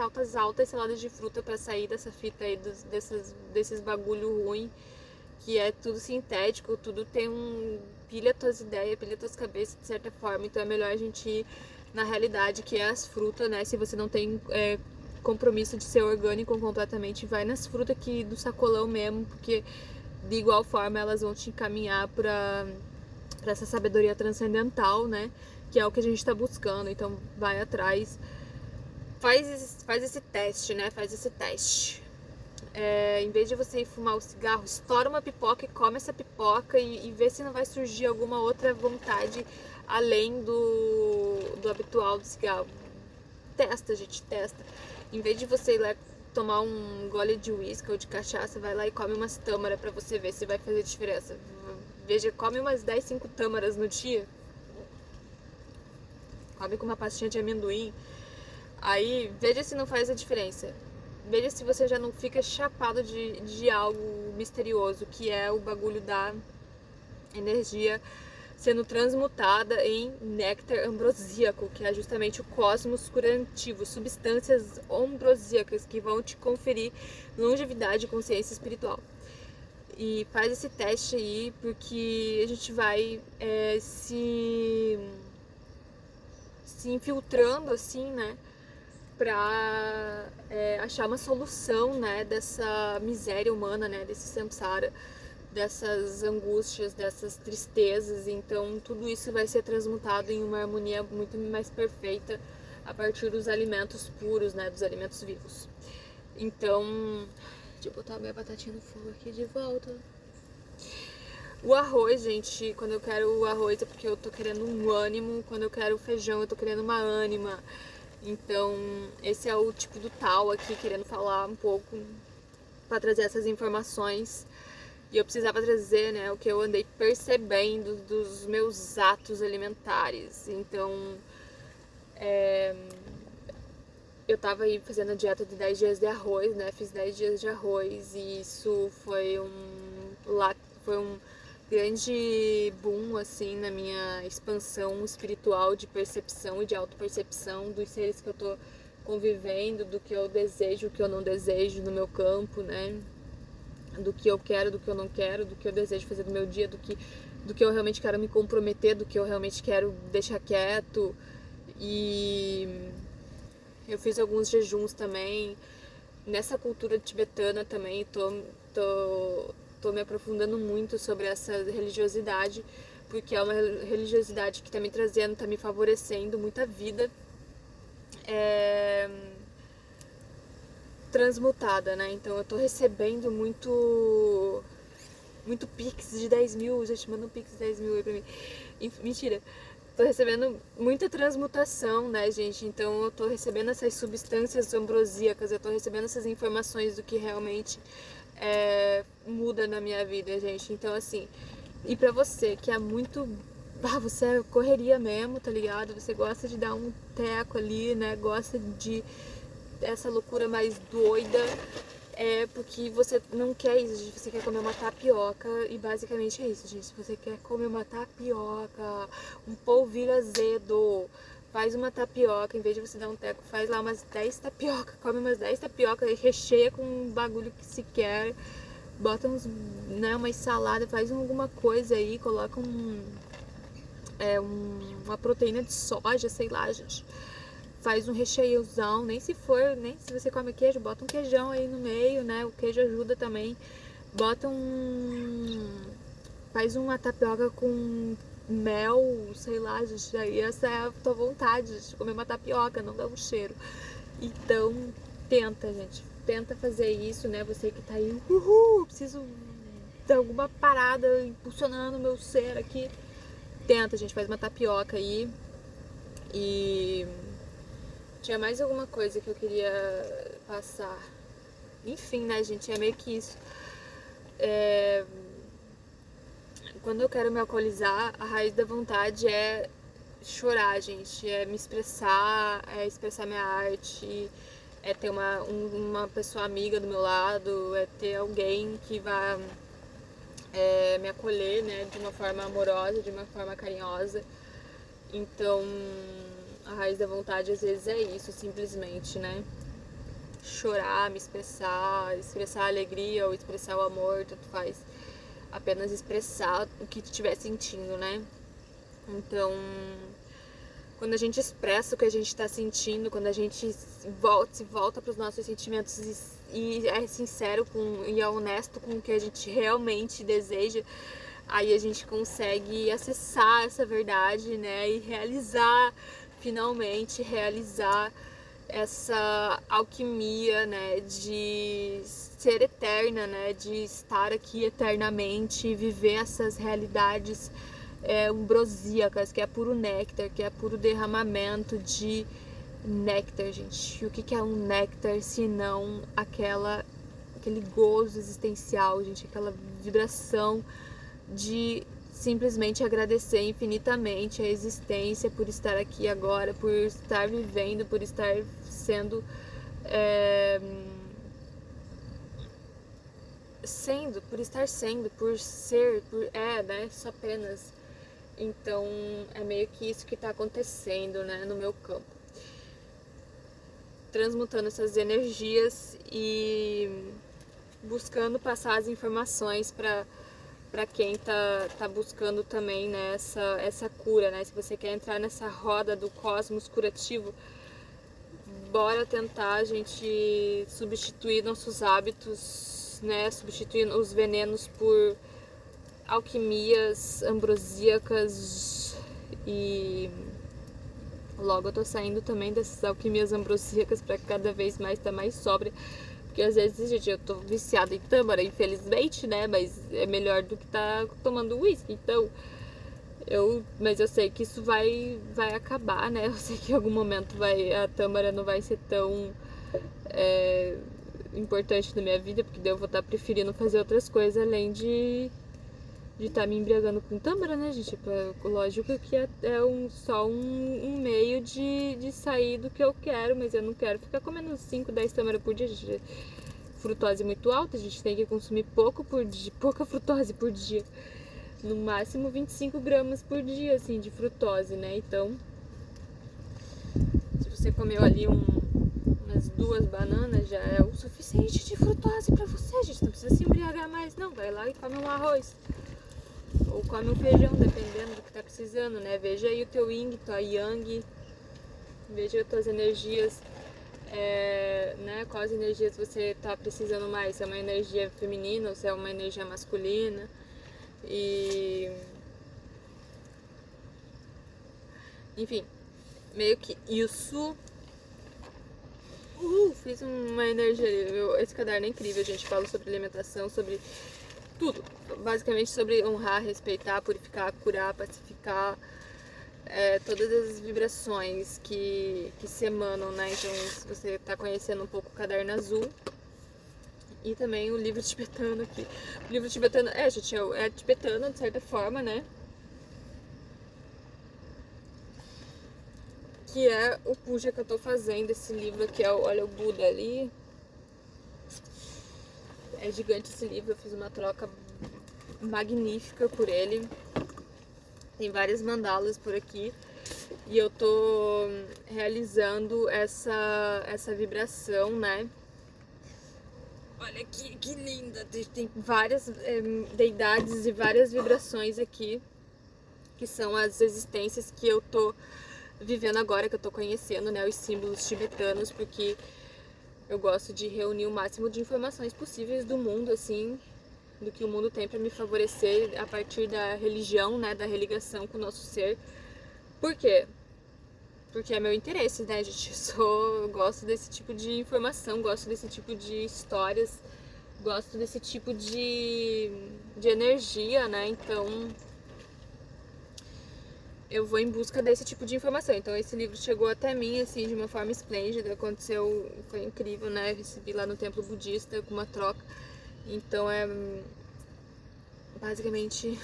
saladas de fruta pra sair dessa fita aí, desses bagulho ruim, que é tudo sintético, tudo pilha tuas ideias, pilha tuas cabeças de certa forma. Então é melhor a gente ir na realidade, que é as frutas, né? Se você não tem compromisso de ser orgânico completamente, vai nas frutas do sacolão mesmo, porque de igual forma elas vão te encaminhar pra essa sabedoria transcendental, né? Que é o que a gente tá buscando. Então vai atrás, faz esse teste, né? Faz esse teste. Em vez de você ir fumar o cigarro, estoura uma pipoca e come essa pipoca e vê se não vai surgir alguma outra vontade além do habitual do cigarro. Testa, gente, testa. Em vez de você ir lá tomar um gole de uísque ou de cachaça, vai lá e come umas tâmaras pra você ver se vai fazer diferença. Veja, come umas 10, 5 tâmaras no dia. Come com uma pastinha de amendoim. Aí, veja se não faz a diferença. Veja se você já não fica chapado de algo misterioso, que é o bagulho da energia sendo transmutada em néctar ambrosíaco, que é justamente o cosmos curativo, substâncias ambrosíacas que vão te conferir longevidade e consciência espiritual. E faz esse teste aí, porque a gente vai se infiltrando assim, né, pra achar uma solução, né, dessa miséria humana, né, desse samsara, dessas angústias, dessas tristezas. Então tudo isso vai ser transmutado em uma harmonia muito mais perfeita a partir dos alimentos puros, né, dos alimentos vivos. Então, deixa eu botar minha batatinha no fogo aqui de volta. O arroz, gente, quando eu quero o arroz é porque eu tô querendo um ânimo, quando eu quero o feijão eu tô querendo uma ânima. Então, esse é o tipo do tal aqui, querendo falar um pouco para trazer essas informações. E eu precisava trazer, né, o que eu andei percebendo dos meus atos alimentares. Então, eu tava aí fazendo a dieta de 10 dias de arroz, né? Fiz 10 dias de arroz e isso foi um grande boom, assim, na minha expansão espiritual de percepção e de autopercepção dos seres que eu tô convivendo, do que eu desejo, o que eu não desejo no meu campo, né? Do que eu quero, do que eu não quero, do que eu desejo fazer no meu dia, do que eu realmente quero me comprometer, do que eu realmente quero deixar quieto. E eu fiz alguns jejuns também. Nessa cultura tibetana também tô me aprofundando muito sobre essa religiosidade, porque é uma religiosidade que tá me trazendo, tá me favorecendo muita vida transmutada, né? Então eu tô recebendo muito pix de 10 mil, gente, manda um pix de 10 mil aí pra mim. Mentira. Tô recebendo muita transmutação, né, gente? Então eu tô recebendo essas substâncias ambrosíacas, eu tô recebendo essas informações do que realmente muda na minha vida, gente. Então, assim, e pra você que é muito. Você é correria mesmo, tá ligado? Você gosta de dar um teco ali, né? Gosta de essa loucura mais doida. É porque você não quer isso, você quer comer uma tapioca e basicamente é isso, gente. Se você quer comer uma tapioca, um polvilho azedo, faz uma tapioca, em vez de você dar um teco, faz lá umas 10 tapioca, come umas 10 tapioca e recheia com um bagulho que se quer, bota uns, né, uma salada, faz alguma coisa aí, coloca uma proteína de soja, sei lá, gente. Faz um recheiozão, nem se você come queijo, bota um queijão aí no meio, né? O queijo ajuda também. Faz uma tapioca com mel, sei lá, gente. Aí essa é a tua vontade de comer uma tapioca, não dá um cheiro. Então, tenta, gente. Tenta fazer isso, né? Você que tá aí, preciso de alguma parada impulsionando o meu ser aqui. Tenta, gente. Faz uma tapioca aí. E tinha mais alguma coisa que eu queria passar. Enfim, né, gente? É meio que isso. Quando eu quero me alcoolizar, a raiz da vontade é chorar, gente. É me expressar, é expressar minha arte, é ter uma pessoa amiga do meu lado, é ter alguém que vá me acolher, né, de uma forma amorosa, de uma forma carinhosa. Então, a raiz da vontade às vezes é isso, simplesmente, né? Chorar, me expressar a alegria ou expressar o amor, tanto faz. Apenas expressar o que tu estiver sentindo, né? Então, quando a gente expressa o que a gente está sentindo, quando a gente se volta para os nossos sentimentos e é sincero e é honesto com o que a gente realmente deseja, aí a gente consegue acessar essa verdade, né? E finalmente realizar essa alquimia, né? De ser eterna, né? De estar aqui eternamente e viver essas realidades ambrosíacas, que é puro néctar, que é puro derramamento de néctar, gente. E o que é um néctar se não aquele gozo existencial, gente, aquela vibração de simplesmente agradecer infinitamente a existência por estar aqui agora, por estar vivendo, por estar sendo por estar sendo, por ser, né, só apenas. Então é meio que isso que tá acontecendo, né, no meu campo. Transmutando essas energias e buscando passar as informações para quem tá buscando também, né, essa cura, né? Se você quer entrar nessa roda do cosmos curativo, bora tentar a gente substituir nossos hábitos, né? Substituir os venenos por alquimias ambrosíacas e logo eu tô saindo também dessas alquimias ambrosíacas para cada vez mais estar mais sóbria. Porque às vezes, gente, eu tô viciada em tâmara, infelizmente, né? Mas é melhor do que tá tomando uísque. Então, mas eu sei que isso vai acabar, né? Eu sei que em algum momento a tâmara não vai ser tão importante na minha vida, porque daí eu vou estar preferindo fazer outras coisas além de estar me embriagando com tâmara, né, gente? Lógico que só um meio de sair do que eu quero, mas eu não quero ficar comendo 5, 10 tâmaras por dia, gente. Frutose é muito alta, a gente tem que consumir pouca frutose por dia. No máximo 25 gramas por dia, assim, de frutose, né? Então, se você comeu ali umas 2 bananas, já é o suficiente de frutose pra você, gente. Não precisa se embriagar mais, não. Vai lá e come um arroz. Ou come um feijão, dependendo do que tá precisando, né? Veja aí o teu yin, tua yang, veja as tuas energias, né? Quais energias você tá precisando mais, se é uma energia feminina ou se é uma energia masculina. E enfim, meio que isso. Fiz uma energia. Esse caderno é incrível, gente. Falo sobre alimentação, sobre tudo. Basicamente sobre honrar, respeitar, purificar, curar, pacificar. Todas as vibrações que se emanam, né? Então, se você tá conhecendo um pouco o caderno azul. E também o livro tibetano aqui. O livro tibetano, gente, é tibetano de certa forma, né? Que é o puja que eu tô fazendo. Esse livro aqui, olha o Buda ali. É gigante esse livro, eu fiz uma troca magnífica por ele. Tem várias mandalas por aqui. E eu tô realizando essa vibração, né? Olha que linda! Tem várias deidades e várias vibrações aqui. Que são as existências que eu tô vivendo agora, que eu tô conhecendo, né? Os símbolos tibetanos, porque eu gosto de reunir o máximo de informações possíveis do mundo, assim, do que o mundo tem para me favorecer a partir da religião, né, da religação com o nosso ser. Por quê? Porque é meu interesse, né, gente? Eu gosto desse tipo de informação, gosto desse tipo de histórias, gosto desse tipo de energia, né? Então, eu vou em busca desse tipo de informação. Então esse livro chegou até mim, assim, de uma forma esplêndida. Aconteceu, foi incrível, né? Eu recebi lá no templo budista com uma troca. Então basicamente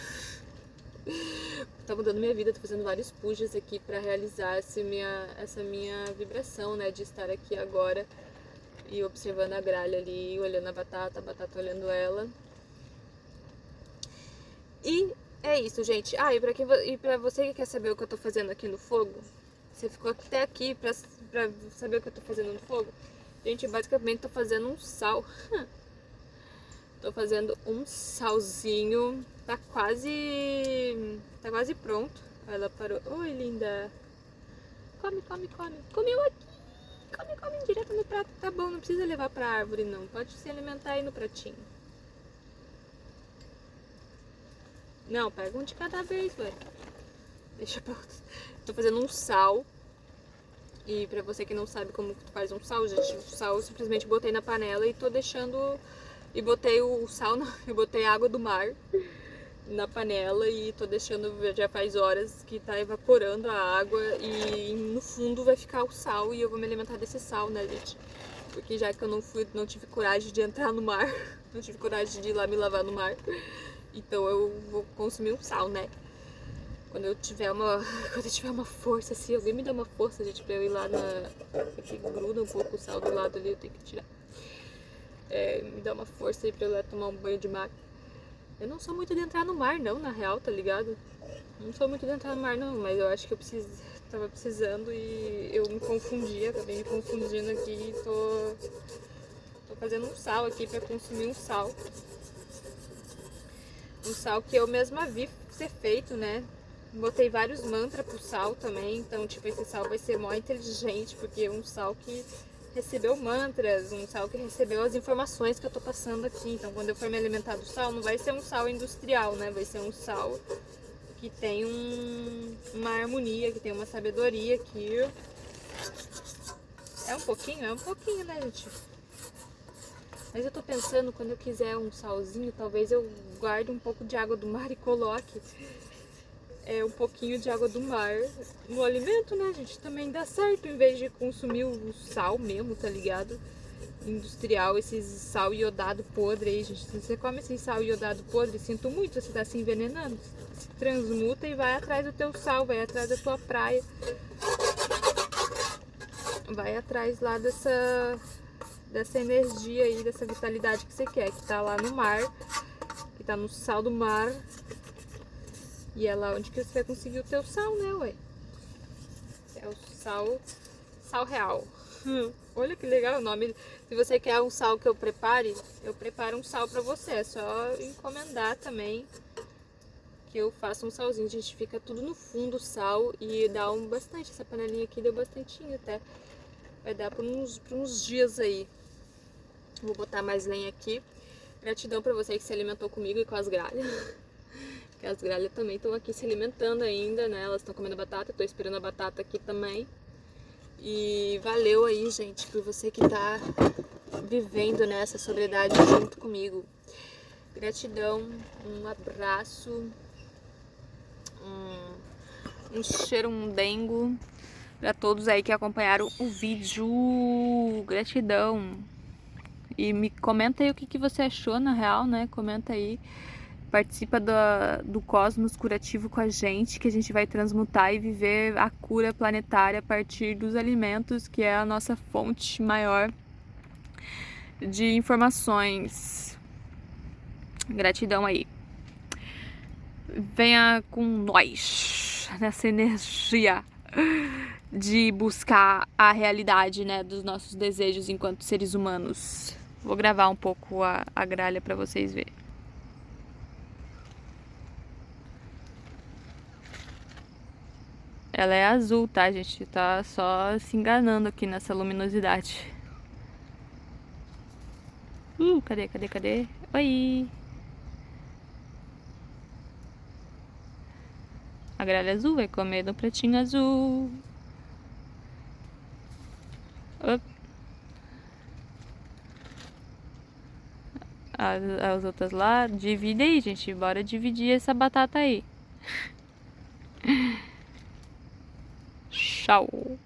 tá mudando minha vida. Tô fazendo vários pujas aqui pra realizar essa minha vibração, né? De estar aqui agora e observando a gralha ali, olhando a batata olhando ela. E é isso, gente. E pra você que quer saber o que eu tô fazendo aqui no fogo, você ficou até aqui pra saber o que eu tô fazendo no fogo? Gente, basicamente tô fazendo um sal. Tô fazendo um salzinho. Tá quase pronto. Ela parou. Oi, linda. Come. Comeu aqui. Come direto no prato. Tá bom, não precisa levar pra árvore, não. Pode se alimentar aí no pratinho. Não, pega um de cada vez, ué. Deixa pra outros. Tô fazendo um sal. E pra você que não sabe como tu faz um sal, gente, o sal eu simplesmente botei na panela e tô deixando... E botei o sal, eu botei água do mar na panela e tô deixando, já faz horas que tá evaporando a água e no fundo vai ficar o sal e eu vou me alimentar desse sal, né, gente? Porque já que eu não tive coragem de entrar no mar, não tive coragem de ir lá me lavar no mar, então eu vou consumir um sal, né? Quando eu tiver uma força, assim, alguém me dá uma força, gente, pra eu ir lá aqui gruda um pouco o sal do lado ali, eu tenho que tirar. Me dá uma força aí pra eu ir lá tomar um banho de mar. Eu não sou muito de entrar no mar não, na real, tá ligado? Não sou muito de entrar no mar não, mas eu acho que tava precisando e eu me confundi, acabei me confundindo aqui e tô fazendo um sal aqui pra consumir um sal. Um sal que eu mesma vi ser feito, né? Botei vários mantras pro sal também, então tipo, esse sal vai ser mó inteligente, porque é um sal que recebeu mantras, um sal que recebeu as informações que eu tô passando aqui. Então quando eu for me alimentar do sal, não vai ser um sal industrial, né? Vai ser um sal que tem uma harmonia, que tem uma sabedoria aqui. É um pouquinho, né, gente? Mas eu tô pensando, quando eu quiser um salzinho, talvez eu guarde um pouco de água do mar e coloque um pouquinho de água do mar no alimento, né, gente? Também dá certo, em vez de consumir o sal mesmo, tá ligado? Industrial, esses sal iodado podre aí, gente. Se você come esse sal iodado podre, sinto muito, você tá se envenenando. Se transmuta e vai atrás do teu sal, vai atrás da tua praia. Vai atrás lá dessa energia aí, dessa vitalidade que você quer, que tá lá no mar, que tá no sal do mar. E é lá onde que você vai conseguir o teu sal, né, ué? É o sal real. Olha que legal o nome. Se você quer um sal que eu preparo um sal pra você. É só encomendar também, que eu faço um salzinho. A gente fica tudo no fundo o sal e dá bastante. Essa panelinha aqui deu bastantinho até. Vai dar por uns dias aí. Vou botar mais lenha aqui. Gratidão pra você que se alimentou comigo e com as gralhas. Que as gralhas também estão aqui se alimentando ainda, né? Elas estão comendo batata, eu tô esperando a batata aqui também. E valeu aí, gente, por você que tá vivendo nessa sobriedade junto comigo. Gratidão, um abraço, um cheirundengo pra todos aí que acompanharam o vídeo. Gratidão. E me comenta aí o que você achou na real, né? Comenta aí. Participa do Cosmos Curativo com a gente, que a gente vai transmutar e viver a cura planetária a partir dos alimentos, que é a nossa fonte maior de informações. Gratidão aí. Venha com nós nessa energia de buscar a realidade, né, dos nossos desejos enquanto seres humanos. Vou gravar um pouco a gralha para vocês verem. Ela é azul, tá, gente? Tá só se enganando aqui nessa luminosidade. Cadê? Oi! A gralha azul vai comer no pratinho azul. Op. As outras lá, divide aí, gente. Bora dividir essa batata aí. Tchau.